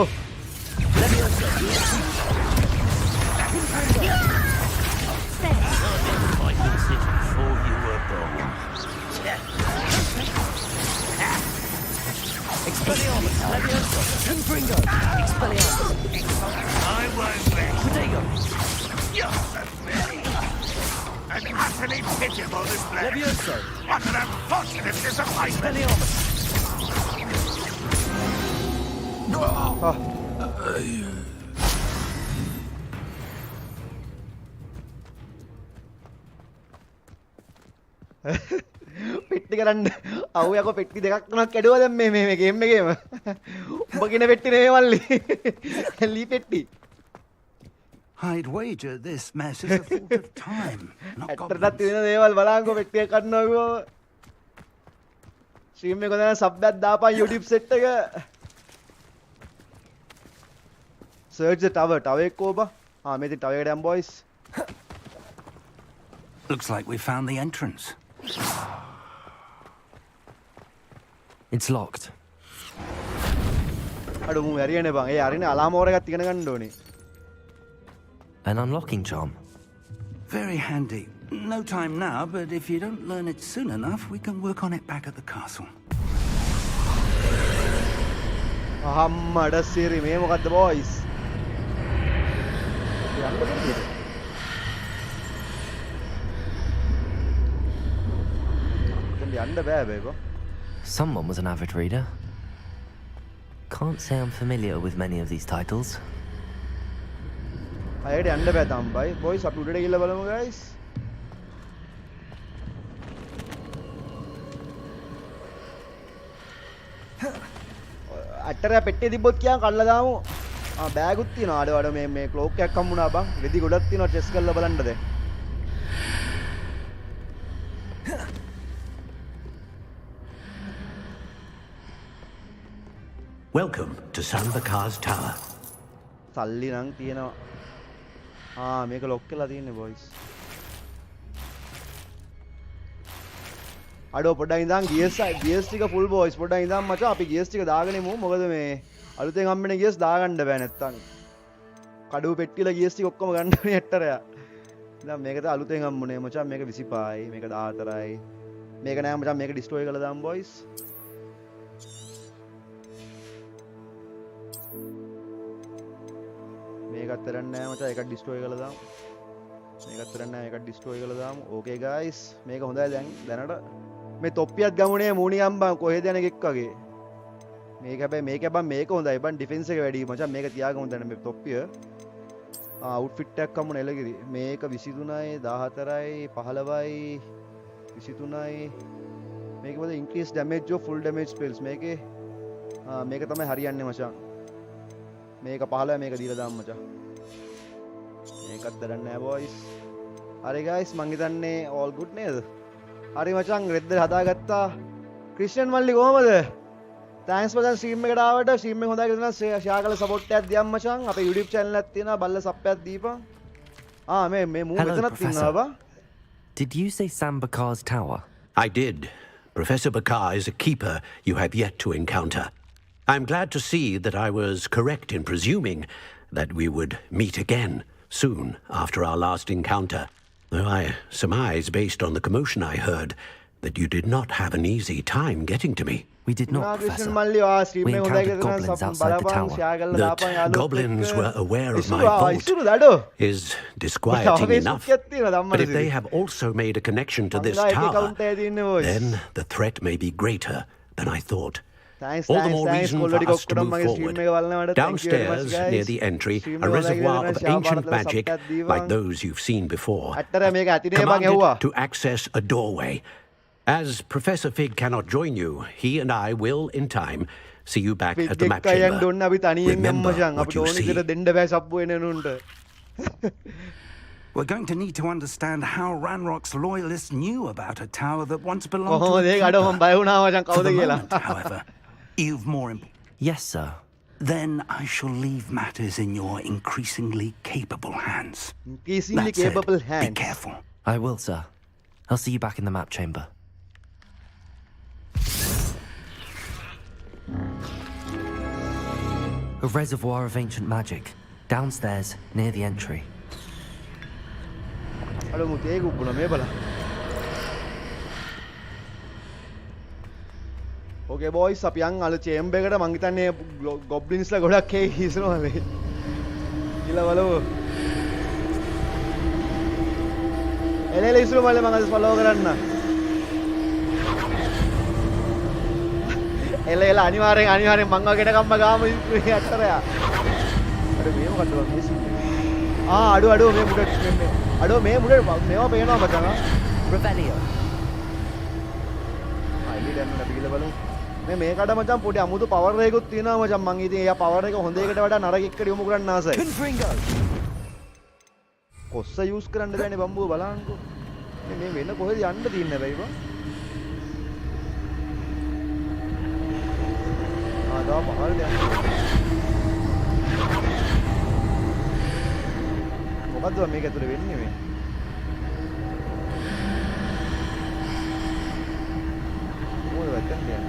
Expelliarmus, Levioso, Confringo, Expelliarmus. I won't bet. Protego. You're so very and utterly pitiable display. Levioso. What an unfortunate disappointment. Expelliarmus. පෙට්ටි කරන්න අවු යකෝ පෙට්ටි දෙකක් තුනක් කැඩුවා දැන් මේ ගේම් එකේම. උඹ කියන පෙට්ටි නෙමෙයි මල්ලි. ලී පෙට්ටි. I'd wager this mess is a fault of time. ඇත්තටත් තියෙන දේවල් බලංගෝ පෙට්ටිය කඩනවා කිව්වම. ස්ට්‍රීම් එක දැන් සබ් එකක් දාපන් YouTube set එක. Search the tower. Tower එක කොබ. මේ ඉතින් tower එකට යම් boys. Looks like we found the entrance. It's locked. අඩෝ මු ඇරියනේ බං. ඒ අරිනේ අලාම ඕර එකක් ඉගෙන ගන්න ඕනේ. An unlocking charm. Very handy. No time now, but if you don't learn it soon enough, we can work on it back at the castle. අහම්මඩ සිරි මේ මොකද්ද boys? Someone was an avid reader. Can't say I'm familiar with many of these titles. අයකට යන්න බෑ තම්බයි. boys අපි උඩට ගිහලා බලමු guys. අට්ටරය පෙට්ටිය තිබ්බොත් කියන් කල්ලා දාමු. බෑගුත් තියෙනවා. අඩ මේ ක්ලෝක් එකක් හම්බුණා බං. රෙදි ගොඩක් තියෙනවා ටෙස්ට් කරලා බලන්න දැන්. Welcome to 𝗧𝘵𝗶𝗁 Tower. සල්ලි නම් තියෙනවා. මේක ලොක් කරලා තියෙන්නේ boys. අඩෝ පොඩ්ඩක් ඉඳන් GS ටික full boys පොඩ්ඩක් ඉඳන් මචං අපි GS ටික දාගෙන ඉමු. මොකද මේ අලුතෙන් හම්බෙන GS දාගන්න බෑ නැත්තම්. කඩුව පෙට්ටියල GS ටික ඔක්කොම ගන්න ඕනේ ඇට්ටරයා. දැන් මේක තමයි අලුතෙන් හම්බුනේ මචං. මේක 25යි, මේක 14යි. මේක නෑ මචං මේක ඩිස්ට්‍රොයි කරලා දාමු boys. මේකත් තරන්නේ නෑ මචං. ඒකත් ඩිස්ට්‍රොයි කරලා දාමු. මේකත් තරන්නේ නෑ. ඒකත් ඩිස්ට්‍රොයි කරලා දාමු. ඕකේ guys. මේක හොඳයි දැනට. මේ තොප්පියක් ගමුනේ මූණියම් බං කොහෙද යන එකෙක් වගේ. මේක හැබැයි මේක හොඳයි බං ඩිෆෙන්ස් එක වැඩි මචං. මේක තියාගමු දැන් මේ තොප්පිය. අවුට්ෆිට් එකක් ගමුනේ එළගිරි. මේක 23යි 14යි 15යි 23යි. මේක මොකද increase damage of full damage spells. මේක තමයි හරියන්නේ මචං. මේක 15 මේක දීලා දාමු මචං. මේකත් දරන්නේ නෑ boys. හරි guys මං හිතන්නේ all good නේද? හරි මචං රෙද්ද හදාගත්තා. ක්‍රිස්ටියන් මල්ලි කොහමද? thanks මචං stream එකට ආවට stream එක හොඳයි කියලා share කරලා support එකක් දියම් මචං. අපේ YouTube channel එකක් තියෙනවා බල්ල සබ් එකක් දීපන්. මේ මූ මෙතනත් ඉන්නවා බා. Did you say 𝗬𝗵𝗂𝗏's tower? I did. Professor 𝗵𝗂𝗏 is a keeper you have yet to encounter. I'm glad to see that I was correct in presuming that we would meet again soon after our last encounter. Though I surmise, based on the commotion I heard, that you did not have an easy time getting to me. We did not, Professor. We encountered goblins outside the tower. That goblins were aware of my vault is disquieting enough. But if they have also made a connection to this tower, then the threat may be greater than I thought. All the more reason for us to move forward. Downstairs, near the entry, a reservoir of ancient magic, like those you've seen before, commanded to access a doorway. As Professor Fig cannot join you, he and I will, in time, see you back at the map chamber. Remember what you see. We're going to need to understand how Ranrock's loyalists knew about a tower that once belonged to a keeper. For the moment, however, you've more Yes, sir. Then I shall leave matters in your increasingly capable hands. Increasingly capable hands. Be careful. I will, sir. I'll see you back in the map chamber. A reservoir of ancient magic, downstairs, near the entry. Okay boys, අපි යන් අල chamber එකට මං හිතන්නේ goblins ලා ගොඩක් හිසනවා මේ. කියලා බලමු. එලෙල ඉස්සර මල්ලේ මං අද ෆලෝ කරන්න. එලෙල අනිවාර්යෙන් මං වගේ එකක්ම ගාමු ඇටරයා. අර මේ මොකද්ද මේ සින්නේ? අඩෝ මේ මුඩ අඩෝ මේ මුඩ මේවා පේනවා මචං. Revelio. එලි දැන් අපි කියලා බලමු. මේකට මචං පොඩි අමුතු පවර් එකකුත් තියෙනවා මචං මං ඉතින් එයා පවර් එක හොඳ එකට වඩා නරක එකට යොමු කරන්න ආසයි. කොස්ස යූස් කරන්න බෑනේ බම්බුව බලන්නකෝ. මේ වෙන කොහෙද යන්න තියන්නේ බයි බං? දා පහල් යන්න. මොකද්ද මේක ඇතුලේ වෙන්නේ මේ? මොකද වැටෙන්නේ?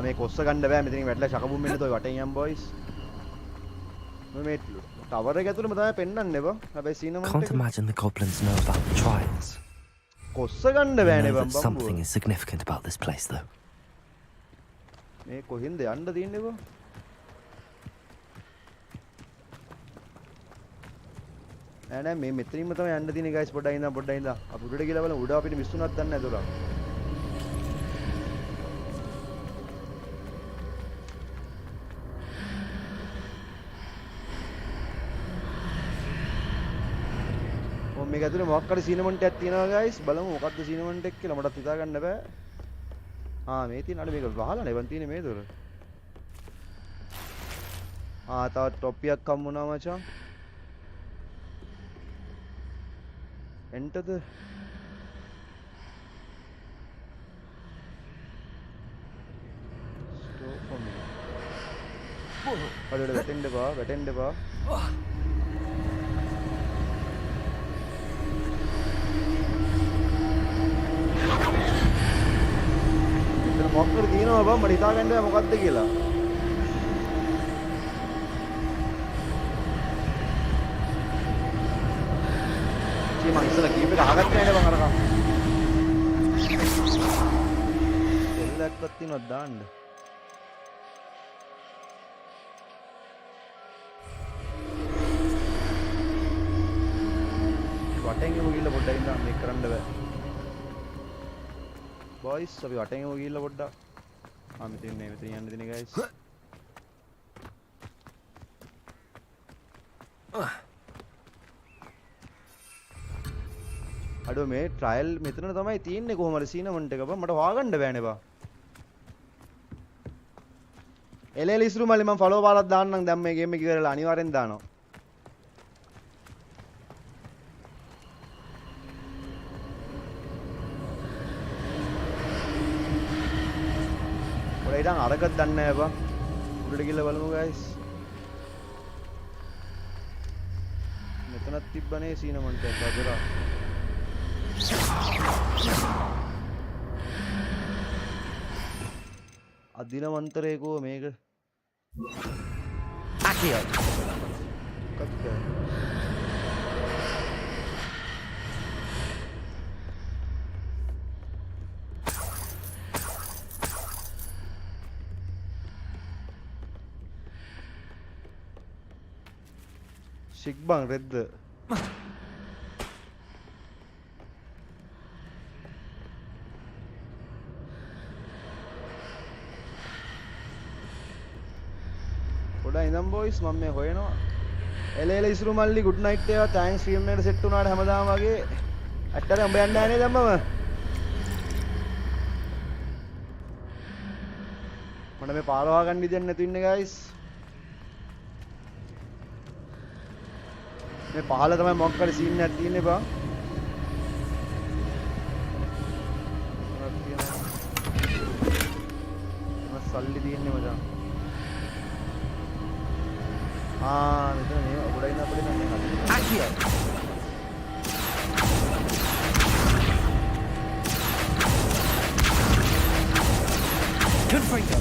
මේ කොස්ස ගන්න බෑ මෙතනින් වැටලා ශකබුම් වෙන්න තෝයි වටෙන් යම් බොයිස් මේ ටවර් එක ඇතුළේම තමයි පෙන්නන්නේ බං හැබැයි සීනමන්ට් Can't imagine the goblins know about the trials. කොස්ස ගන්න බෑනේ බං Something is significant about this place though. මේ කොහෙන්ද යන්න තියෙන්නේ බං නෑ මේ මෙතනින්ම තමයි යන්න තියෙන්නේ ගයිස් පොඩ්ඩක් ඉඳන් අපි උඩට ගිහලා බලමු උඩ අපිට මිස්සුණක් දන්නේ නැතුණා මේක ඇතුලේ මොකක් හරි සීනමන්ට් එකක් තියෙනවා ගයිස් බලමු මොකක්ද සීනමන්ට් එක කියලා මටත් හිතා ගන්න බෑ මේ තියෙන අර මේක වහලා නෙවන් තියෙන්නේ මේ දොර තව ටොප්පියක් හම්බුණා මචං enter the store for me අර වැටෙන්න එපා මොකක්ද කියනවා බං මට හිතා ගන්න බෑ මොකක්ද කියලා මම ඉස්සලා කීප එක අහගත්තා නේද බං අරකා දෙල්ලක්වත් තියනවද දාන්න වටෙන් එමු ගිහලා පොඩ්ඩක් ඉඳන් මේක කරන්න බෑ boys අපි වටෙන් එමු ගිහලා පොඩ්ඩක් මෙතන යන්න දෙන්නේ guys අඩෝ මේ ට්‍රයල් මෙතන තමයි තියෙන්නේ කොහොමද සීනමන්ට් එක බං මට හොයාගන්න බෑනේ බං එලෙල ඉස්රු මල්ලි මම ෆලෝ පාරක් දාන්නම් දැන් මේ ගේම් එක ඉවරලා අනිවාර්යෙන් දානවා. ඔය ඉතින් අරකට දන්නේ නැහැ බා. උඩට ගිහලා බලමු guys. මෙතනත් තිබ්බනේ සීනමන්ට අදලා. අදිනවන්තරේකෝ මේක. Accio. ශික්බං රෙද්ද. පොඩ්ඩක් ඉඳන් බොයිස් මම මේ හොයනවා. එල ඉස්රු මල්ලි good night ඒවා thanks stream එකට set වුණාට හැමදාම වගේ ඇත්තට උඹ යන්නේ නැහැ නේද අම්මම? මට මේ පාර වහගන්න ඉතින් නැතු ඉන්නේ guys. මේ පහල තමයි මොකක් හරි සීන් එකක් තියෙන්නේ බා. මම සල්ලි තියෙන්නේ මචං. මෙතන මේ ඔබට ඉන්න අපිට නම් මේ Accio. Confringo.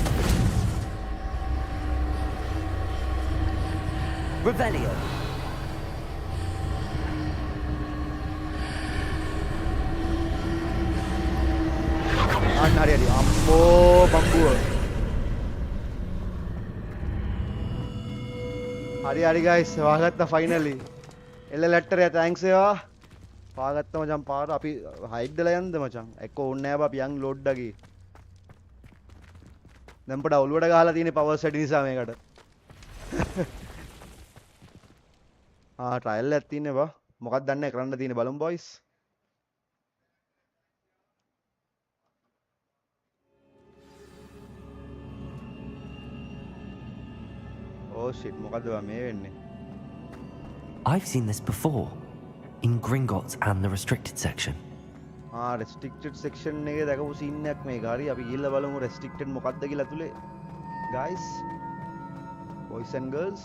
Revelio. හරි අම්මෝ බම්බුව. හරි guys වහගත්තා finally. එල්ල ලැට්ටරය thanks ඒවා. වහගත්තා මචං පාර අපි හයිඩ් දලා යන්නද මචං? එක්ක ඕනේ නැහැ බා අපි යන් ලෝඩ් එකේ. දැන් පොඩ ඔලුවට ගහලා තියෙන පවර් සෙටි නිසා මේකට. ට්‍රයල් එකක් තියෙන්නේ බා. මොකක්ද දන්නේ කරන්න තියෙන්නේ බලමු boys. Oh shit, මොකද්ද මේ වෙන්නේ? I've seen this before in Gringotts and the restricted section. restricted section එකේ දැකපු සීන් එකක් මේක. හරි අපි ගිහිල්ලා බලමු restricted මොකද්ද කියලා ඇතුලේ. Guys, boys and girls.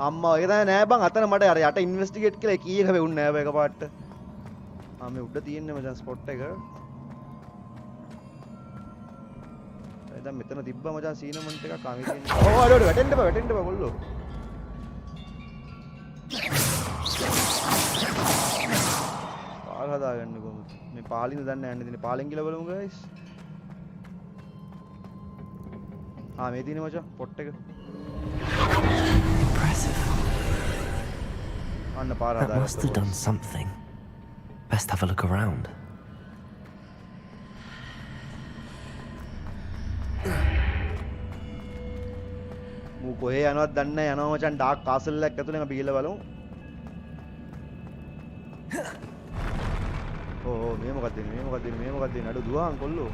අම්මා ඒක තමයි නෑ බං අතන මට අර යට ඉන්වෙස්ටිගේට් කියලා කී එක වෙවුන්නේ නෑ බං එකපාරට. මේ උඩ තියෙන්නේ මචං ස්පොට් එක. දැන් මෙතන තිබ්බා මචං සීනමන්ට් එකක් ආවේ තියෙනවා. අර වැටෙන්න බෑ කොල්ලෝ. පාල හදාගන්න කොහොමද? මේ පාලින්ද දන්නේ යන්නේ තියෙන්නේ. පාලෙන් ගිහලා බලමු guys. මේ තියෙන්නේ මචං පොට් එක. Impressive. අන්න පාර හදාගත්තා. That must have done something. Best have a look around. මූ කොහේ යනවද දන්නේ නැහැ. යනවා මචං ඩාර්ක් කාසල් එකක් ඇතුලෙන් අපි ගිහලා බලමු. මේ මොකක්ද මේ අඩු දුවහන් කොල්ලෝ.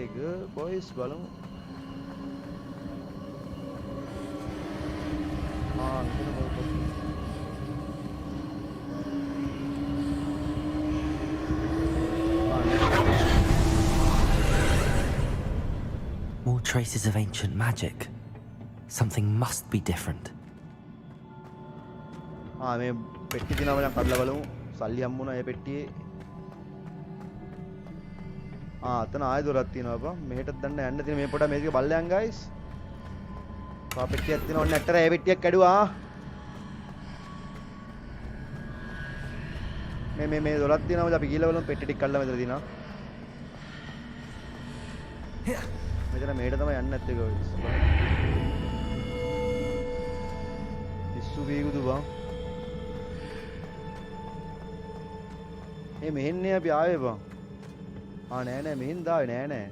ඒක බොයිස් බලමු. More traces of ancient magic. Something must be different. මේ පෙට්ටි දිනවා මම කඩලා බලමු. සල්ලි හම්බුණා මේ පෙට්ටියේ. අතන ආයෙ දොරක් තියෙනවා බා. මෙහෙටත් දන්න යන්න තියෙන මේ පොඩ මේක බල්ලයන් guys. පෙට්ටියක් තියෙනවා ඔන්න ඇටර ඒ පෙට්ටියක් කැඩුවා. මේ දොරක් තියෙනවා අපි ගිහලා බලමු පෙට්ටි ටික කඩලා මෙතන තියෙනවා. මෙතන මෙහෙට තමයි යන්න නැත්තේ guys. ඉස්සු වේගුදු බා. මෙහෙන්නේ අපි ආවේ බං. නෑ මෙහෙන් දාවේ නෑ.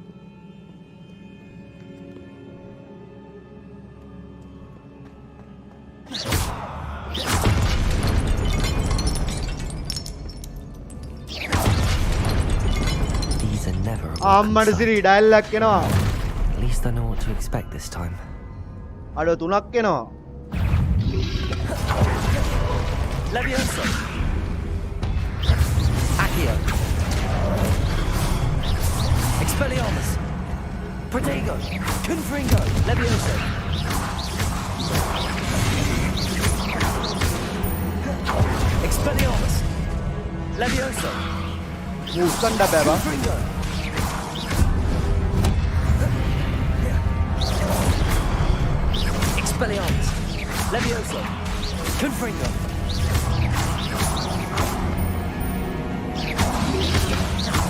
are never a අම්මට සිරි ඩයලොග් එනවා. At least I know what to expect this time. අඩෝ 3ක් එනවා. Levioso. Accio. Expelliarmus. Protego. Confringo. Levioso. Expelliarmus. Levioso. Musanda beba. Confringo. Expelliarmus. Levioso. Confringo.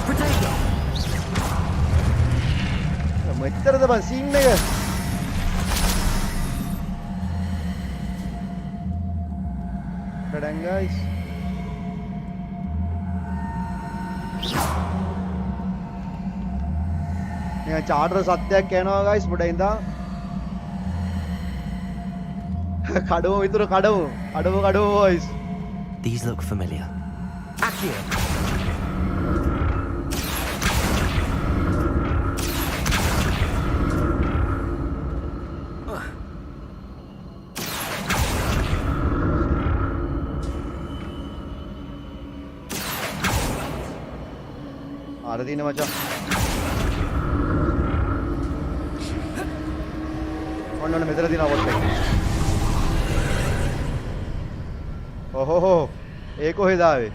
Protego. මෙච්චරද බං සීන් එක. Pardon guys. මේ චාටර් සත්‍යයක් යනවා guys පොඩ ඉඳන්. කඩමු විතර කඩමු boys. These look familiar. Accio. අර දින මචං. ඔන්න මෙතන දින අවොත් එක. ඔහොහො ඒ කොහෙද ආවේ?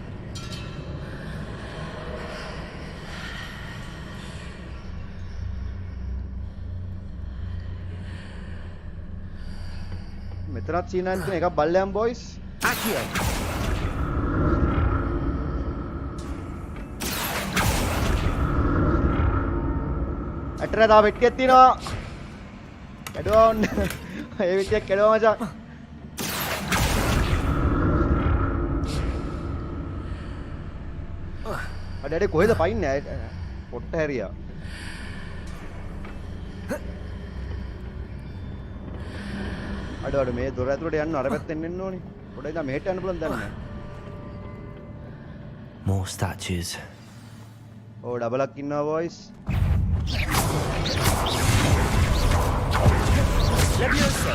මෙතනත් සීනන් කියන එකක් බල්ලයන් බොයිස්. Accio. ඇටර තා වෙට්ටියක් තියෙනවා. කැඩුවා ඔන්න. ඒ වෙට්ටියක් කැඩුවා මචං. අඩේ කොහෙද පයින්නේ? පොට්ට හැරියා. අඩ මේ දොර ඇතුලට යන්න අර පැත්තෙන් එන්න ඕනේ. පොඩ්ඩක් ඉඳන් මෙහෙට යන්න පුළුවන් දන්නේ. More statues. ඕ ඩබලක් ඉන්නවා boys. Levioso.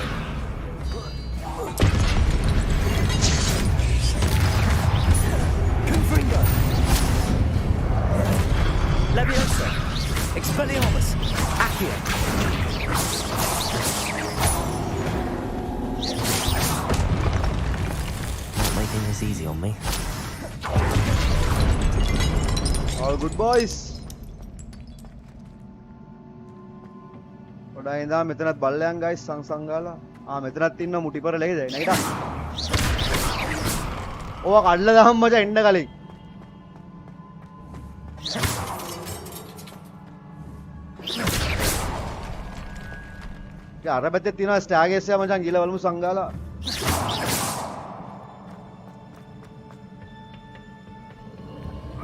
Confringo. Levioso. Expelliarmus. Accio. Not making this easy on me. All good boys. පොඩ්ඩක් ඉඳන් මෙතනත් බල්ලයන් guys සංගාලා. මෙතනත් ඉන්න මුටිපර ලෙයිද නැගිටා. ඕවා කඩලා දාන්න මචං එන්න කලින්. අර පැත්තේ තියෙනවා ස්ටෑගේස් එක මචං ගිහලා බලමු සංගාලා.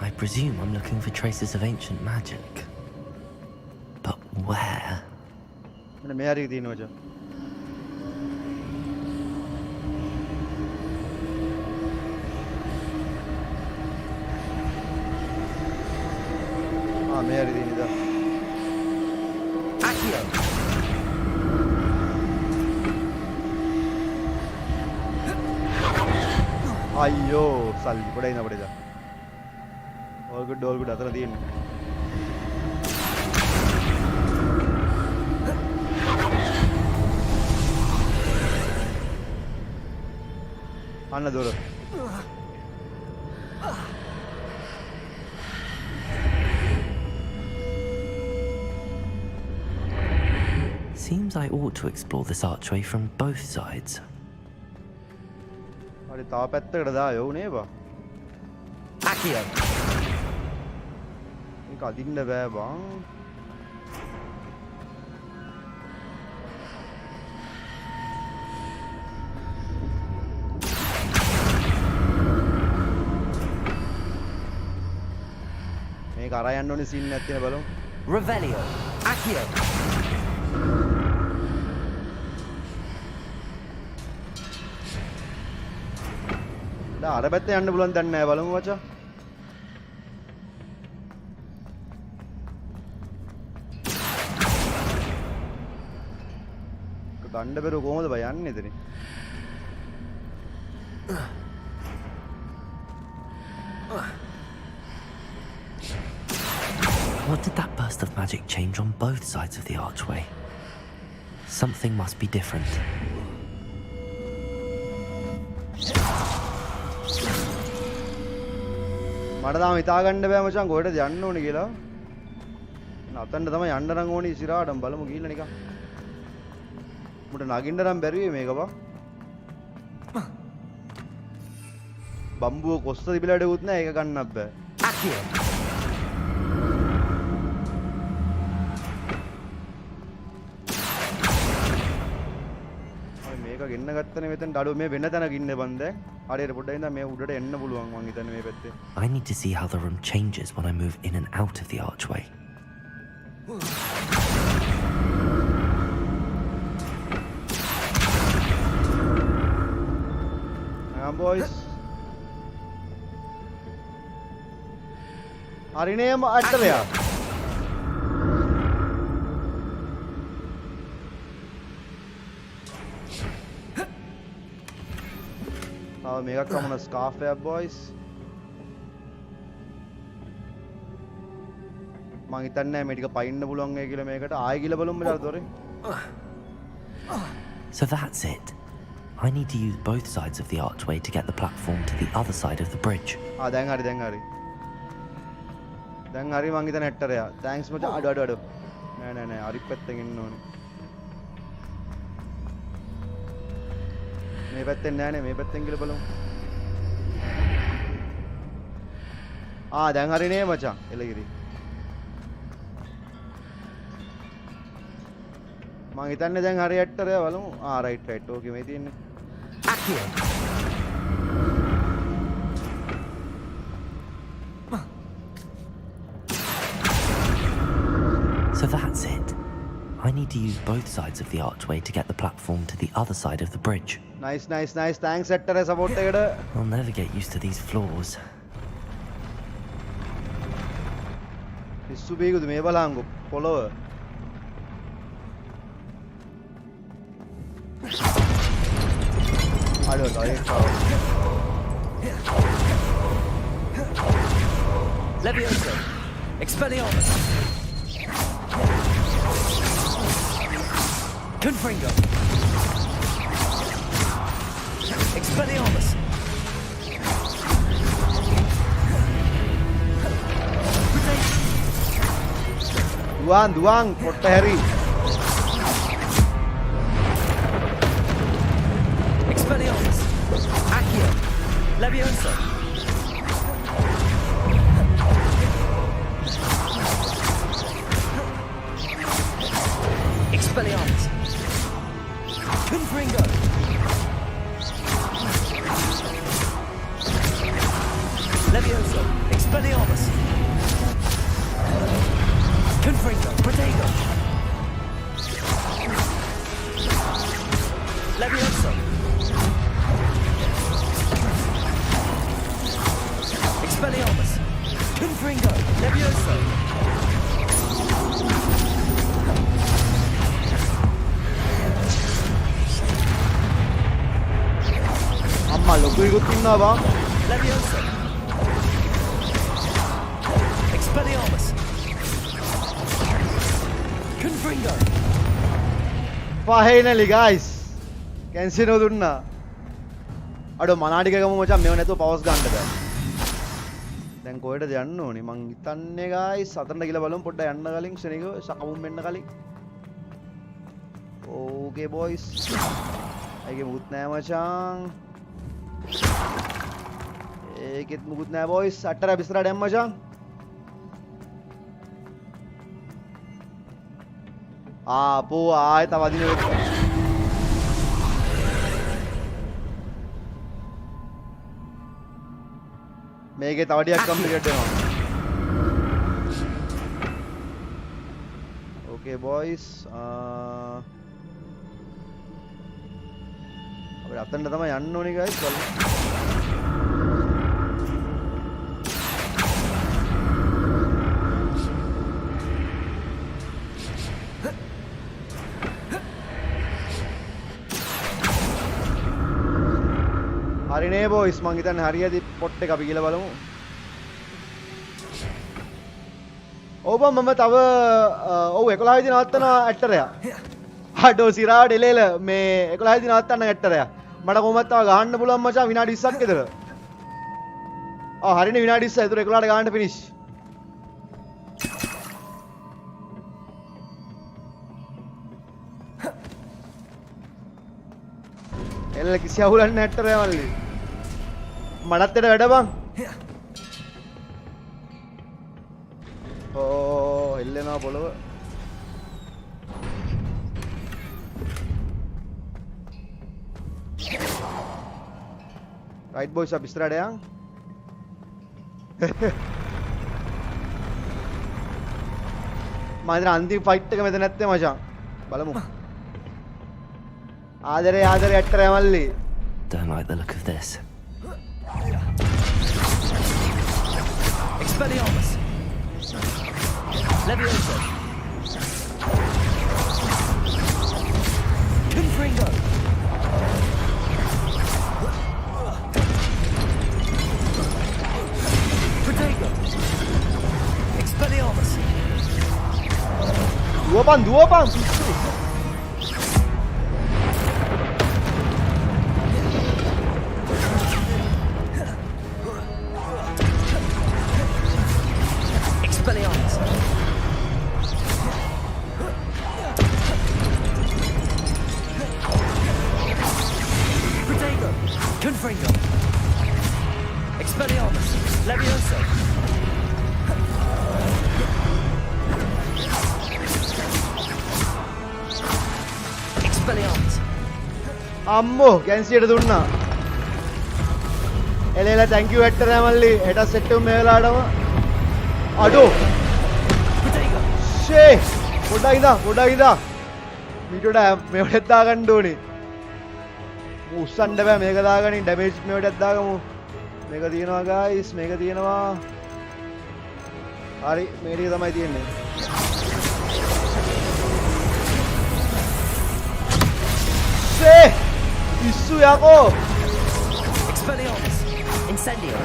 I presume I'm looking for traces of ancient magic. But where? මෙන්න මේ හරිය තියෙනවා මචං. මේ හරිය තියෙන ඉතින්. Accio. අයියෝ සල්ලි පොඩයි නෑ පොඩයි දා. all good අතර තියෙන්නේ. අන්න දොර. Seems I ought to explore this archway from both sides. හරි තව පැත්තකට දායෝ නේබා. Accio. මේක අදින්න බෑ බං. මේක අරන් යන්න ඕනේ සීන් එකක් තියෙන බලමු. Revelio. Accio. දැන් අර පැත්තේ යන්න පුළුවන් දන්නේ නැහැ බලමු මචං. ගණ්ඩ බැරුව කොහොමද බය යන්නේ එතන? What did that burst of magic change on both sides of the archway? Something must be different. මට තාම හිතා ගන්න බෑ මචං කොහෙටද යන්න ඕනේ කියලා. නතන්න තමයි යන්න නම් ඕනේ ඉසිරාටම බලමු ගිහිල්ලා නිකන්. මුට නගින්න නම් බැරි වෙයි මේක බා. බම්බුව කොස්ස තිබිලා ඩෙවුත් නෑ ඒක ගන්නත් බෑ. මේක ගෙන්න ගත්තනේ මෙතන අඩුව මේ වෙන තැනක ඉන්න බන් දැන්. හරියට පොඩ්ඩක් ඉඳන් මේ උඩට එන්න පුළුවන් මං හිතන්නේ මේ පැත්තේ. I need to see how the room changes when I move in and out of the archway. Boys. හරිනේම අට්ටලයා. මේකක් කමන ස්කාෆ් එකක් boys. මං හිතන්නේ මේ ටික පයින්න පුළුවන් වෙයි කියලා මේකට ආයෙ ගිහලා බලමු මෙතන දොරේ. So that's it. I need to use both sides of the archway to get the platform to the other side of the bridge. දැන් හරි දැන් හරි. දැන් හරි මං හිතන්නේ ඇට්ටරයා. thanks මචං අඩ. නෑ හරි පැත්තෙන් එන්න ඕනේ. මේ පැත්තෙන් නෑනේ මේ පැත්තෙන් ගිහලා බලමු. දැන් හරි නේ මචං එළගිරි. මං හිතන්නේ දැන් හරි ඇට්ටරයා බලමු. රයිට් ඕකේ මේ තියෙන්නේ. So that's it. I need to use both sides of the archway to get the platform to the other side of the bridge. Nice. Thanks ඇට්ටරයා support එකට. I'll never get used to these floors. පිස්සු බීගුද මේ බලංගු පොළොව. Levioso, Expelliarmus, Confringo, Expelliarmus, Duang, Portkey. Expelliarmus, Accio, Levioso, Expelliarmus, Confringo, Levioso, Expelliarmus, Confringo, Protego, Levioso, Expelliarmus, Confringo, Levioso, අම්මා ලොකු එකක් ඉන්නවා බා. Levioso, Expelliarmus, Confringo. Finally guys. කැන්සිනෝ දුන්නා. අඩෝ මනාටික ගමු මචං මේව නැතුව පවර්ස් ගන්න බෑ. දැන් කොහෙටද යන්න ඕනේ? මං හිතන්නේ guys අතනට ගිහලා බලමු පොඩ්ඩක් යන්න කලින් ක්ෂණිකව සකමුම් වෙන්න කලින්. Okay boys. ඒකේ මුකුත් නෑ මචං. ඒකෙත් මුකුත් නෑ boys. අට්ටර බිස්තරට යන්න මචං. ආපෝ ආයෙ තව අදින වෙන්න. මේකේ තව ටිකක් කම්ප්ලීට් වෙනවා. Okay boys. අපිට අතනට තමයි යන්න ඕනේ guys. බලමු. එනේ බොයිස් මං හිතන්නේ හරියද පොට් එක අපි කියලා බලමු. ඔව් මම තව ඔව් 11 දී නවත්තනවා ඇටරයා. අඩෝ සිරාවට එලෙල මේ 11 දී නවත්තන්න ඇටරයා. මට කොහොමද තව ගහන්න පුළුවන් මචං විනාඩි 20ක් විතර. හරිනේ විනාඩි 20 ඒතර 11ට ගහන්න ෆිනිෂ්. එල්ල කිසි අවුලක් නැහැ ඇටරයා මල්ලි. මටත් එඩ වැඩ බං. එල්ලෙනවා පොළව. රයිට් බොයිස් අපි ඉස්සරහට යන්. මම හිතන අන්තිම ෆයිට් එක මෙතන නැත්තේ මචං. බලමු. ආදරේ ඇටරයා මල්ලි. Don't like the look of this. Expelliarmus. Levioso. Confringo. Protego. Expelliarmus. Duopan. Expelliarmus. Protego. Confringo. Expelliarmus. Levioso. Expelliarmus. අම්මෝ කැන්සියට දුන්නා. එලෙල thank you ඇටරයා මල්ලි. හෙට සෙට් එක මේ වෙලාවටම අඩෝ ෂේ පොඩ්ඩක් ඉඳා මීටට මේවට දාගන්න ඕනේ. උස්සන්න බෑ මේක දාගනින් ඩැමේජ් මේවටත් දාගමු. මේක තියෙනවා ගයිස් මේක තියෙනවා. හරි මේ ටික තමයි තියෙන්නේ. ෂේ ඉස්සු යකෝ. Expelliarmus. Incendio.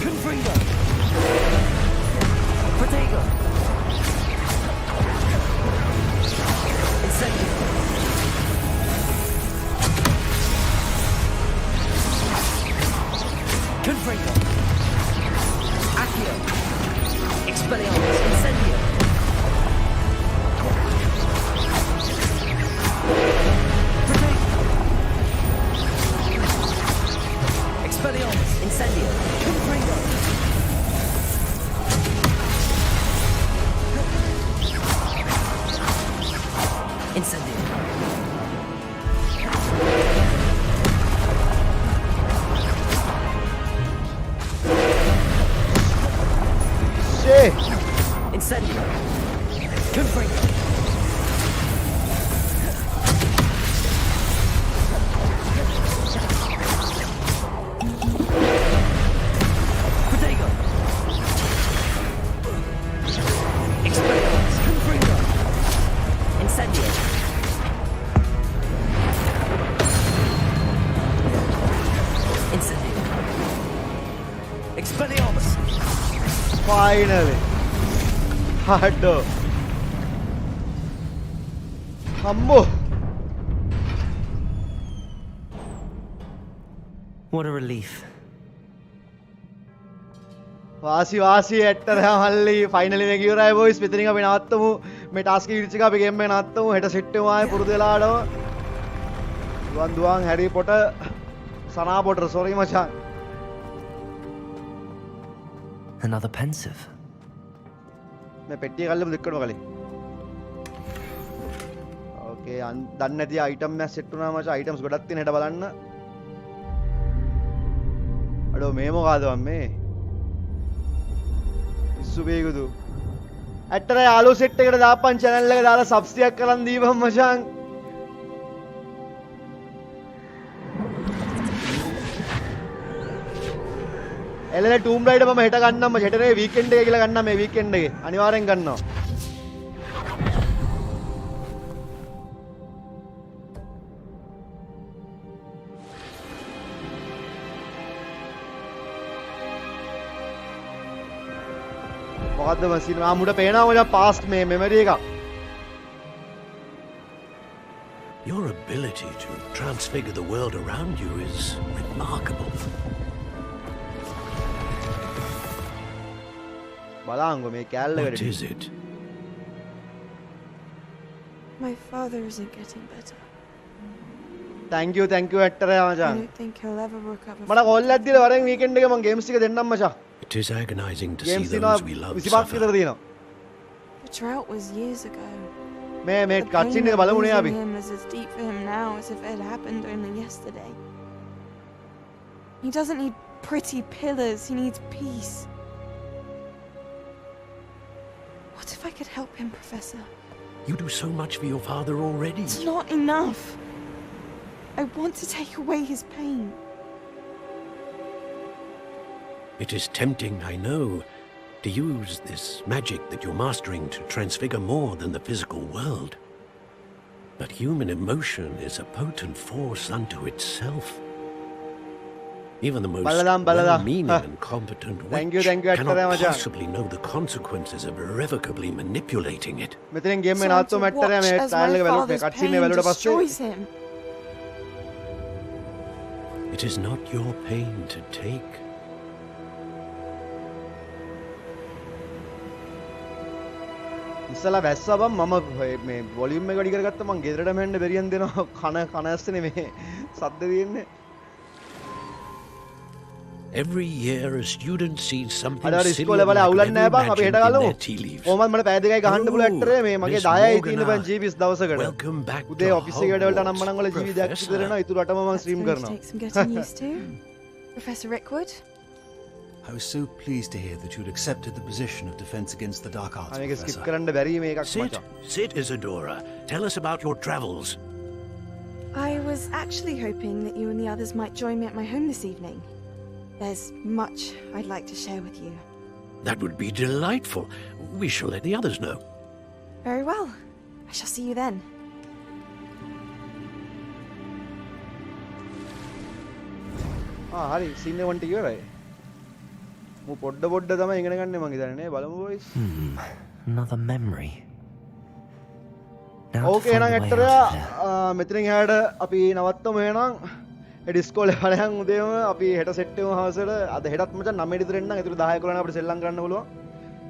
Confringo. Protego. Incendio. Confringo. Accio. Expelliarmus. Incendio. Protego. Expelliarmus. Incendio. Confringo. Incendio. Shit. Incendio. Confringo. Protego. Expelliarmus. Confringo. Incendio. Incendio. Expelliarmus. Finally. Hardo. Ammo. What a relief. වාසි ඇටරයා මල්ලි ෆයිනලි මේක ඉවරයි බොයිස්. මෙතනින් අපි නවත්තමු. මේ task එක ඉරිච්ච එක අපි ගේම් එක නවත්තමු. හෙට සෙට් වෙමු ආයේ පුරුදු වෙලාවටම. දුවන් හැරි පොටර් සනා පොටර් සෝරි මචං. Another pensive. මේ පෙට්ටිය ගල්ලමු දෙක්කටම කලින්. ඕකේ දන්නේ නැති අයිටම් එකක් සෙට් වුණා මචං. අයිටම්ස් ගොඩක් තියෙන හෙට බලන්න. අඩෝ මේ මොකಾದ මේ? සුබේගුදු ඇත්තට යාළුවෝ සෙට් එකට දාපන් channel එක දාලා subscribe කරන් දීපන් මචං. එලෙල Tomb Raider මම හෙට ගන්නම් මචං. හෙට නේ weekend එක කියලා ගන්නම්. මේ weekend එකේ අනිවාර්යෙන් ගන්නවා. මොකද්ද මසින් ආමුඩ පේනවා මචං past මේ memory එක. Your ability to transfigure the world around you is remarkable. බලංගෝ මේ කැලලකට. What is it? My father isn't getting better. Thank you ඇට්ටරයා I මචං. don't think he'll ever recover. මට කෝල් එකක් දීලා වරෙන් weekend එකේ මම games ටික දෙන්නම් මචං. It is agonizing to see games those we love 25ක් suffer. විතර තියෙනවා. The drought was years ago. මේ The cutscene pain එක of බලමු නේ losing අපි. him is as deep for him now as if it had happened only yesterday. He doesn't need pretty pillars, he needs peace. What if I could help him, Professor? You do so much for your father already. It's not enough. I want to take away his pain. It is tempting, I know, to use this magic that you're mastering to transfigure more than the physical world. But human emotion is a potent force unto itself. Even the most well-meaning and competent witch cannot possibly know the consequences of irrevocably manipulating it. මෙතනින් game එක නාත්තෝ මැට්ටරයා මේ trial එක වැළුවා මේ cutscene එක වැළුවට පස්සේ It is not your pain to take. ඉස්සලා වැස්සා බම් මම මේ වොලියුම් එක වැඩි කරගත්තා මං ගෙදරටම එන්න බැරියන් දෙනවා කන ඇස්සනේ මේ සද්ද තියෙන්නේ. Every year a student sees something අර silly ඉස්කෝලේ වල අවුලක් නැහැ බං අපි හෙට ගලමු. tea leaves. කොහොමද මට පැය දෙකයි ගහන්න පුළුවන් ඇටරේ මේ මගේ 10යි තියෙන බං GBs දවසකට. Welcome back උදේ ඔෆිස් එකේ වැඩ වලට නම් මනම් වල GB දෙකක් විතර එනවා ඊටු රටම මම ස්ට්‍රීම් කරනවා. Take some getting used to. Professor Rickwood? I was so pleased to hear that you'd accepted the position of defense against the dark arts, මේක Professor. ස්කිප් කරන්න බැරි මේකක් මචං. Sit, Isadora. Tell us about your travels. I was actually hoping that you and the others might join me at my home this evening. There's much I'd like to share with you. That would be delightful. We shall let the others know. Very well. I shall see you then. හරි scene එක වන්ට ඉවරයි. මු පොඩ්ඩ තමයි ඉගෙන ගන්න මං හිතන්නේ නේ බලමු boys. Another memory. ඕකේ එහෙනම් ඇටරයා මෙතනින් එහාට අපි නවත්තමු එහෙනම්. ඩිස්කෝලේ බලයන් උදේම අපි හෙට සෙට් වෙමු හවසට. අද හෙටත් මචං 9 විතර එන්නම්. ඒතර 10 11 අපිට සෙල්ලම් කරන්න පුළුවන්.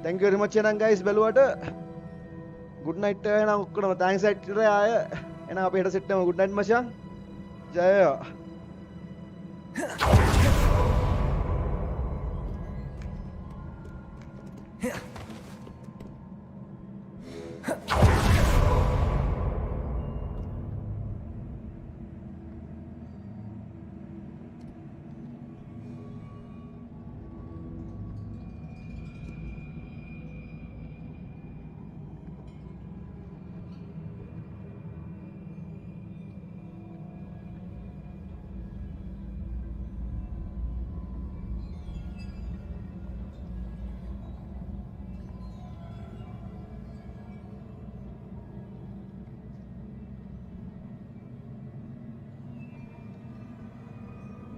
Thank you very much එහෙනම් guys බැලුවට. good night එහෙනම් ඔක්කොම thanks ඇටරයා ආය. එහෙනම් අපි හෙට සෙට් වෙමු. good night මචං. ජය වේවා.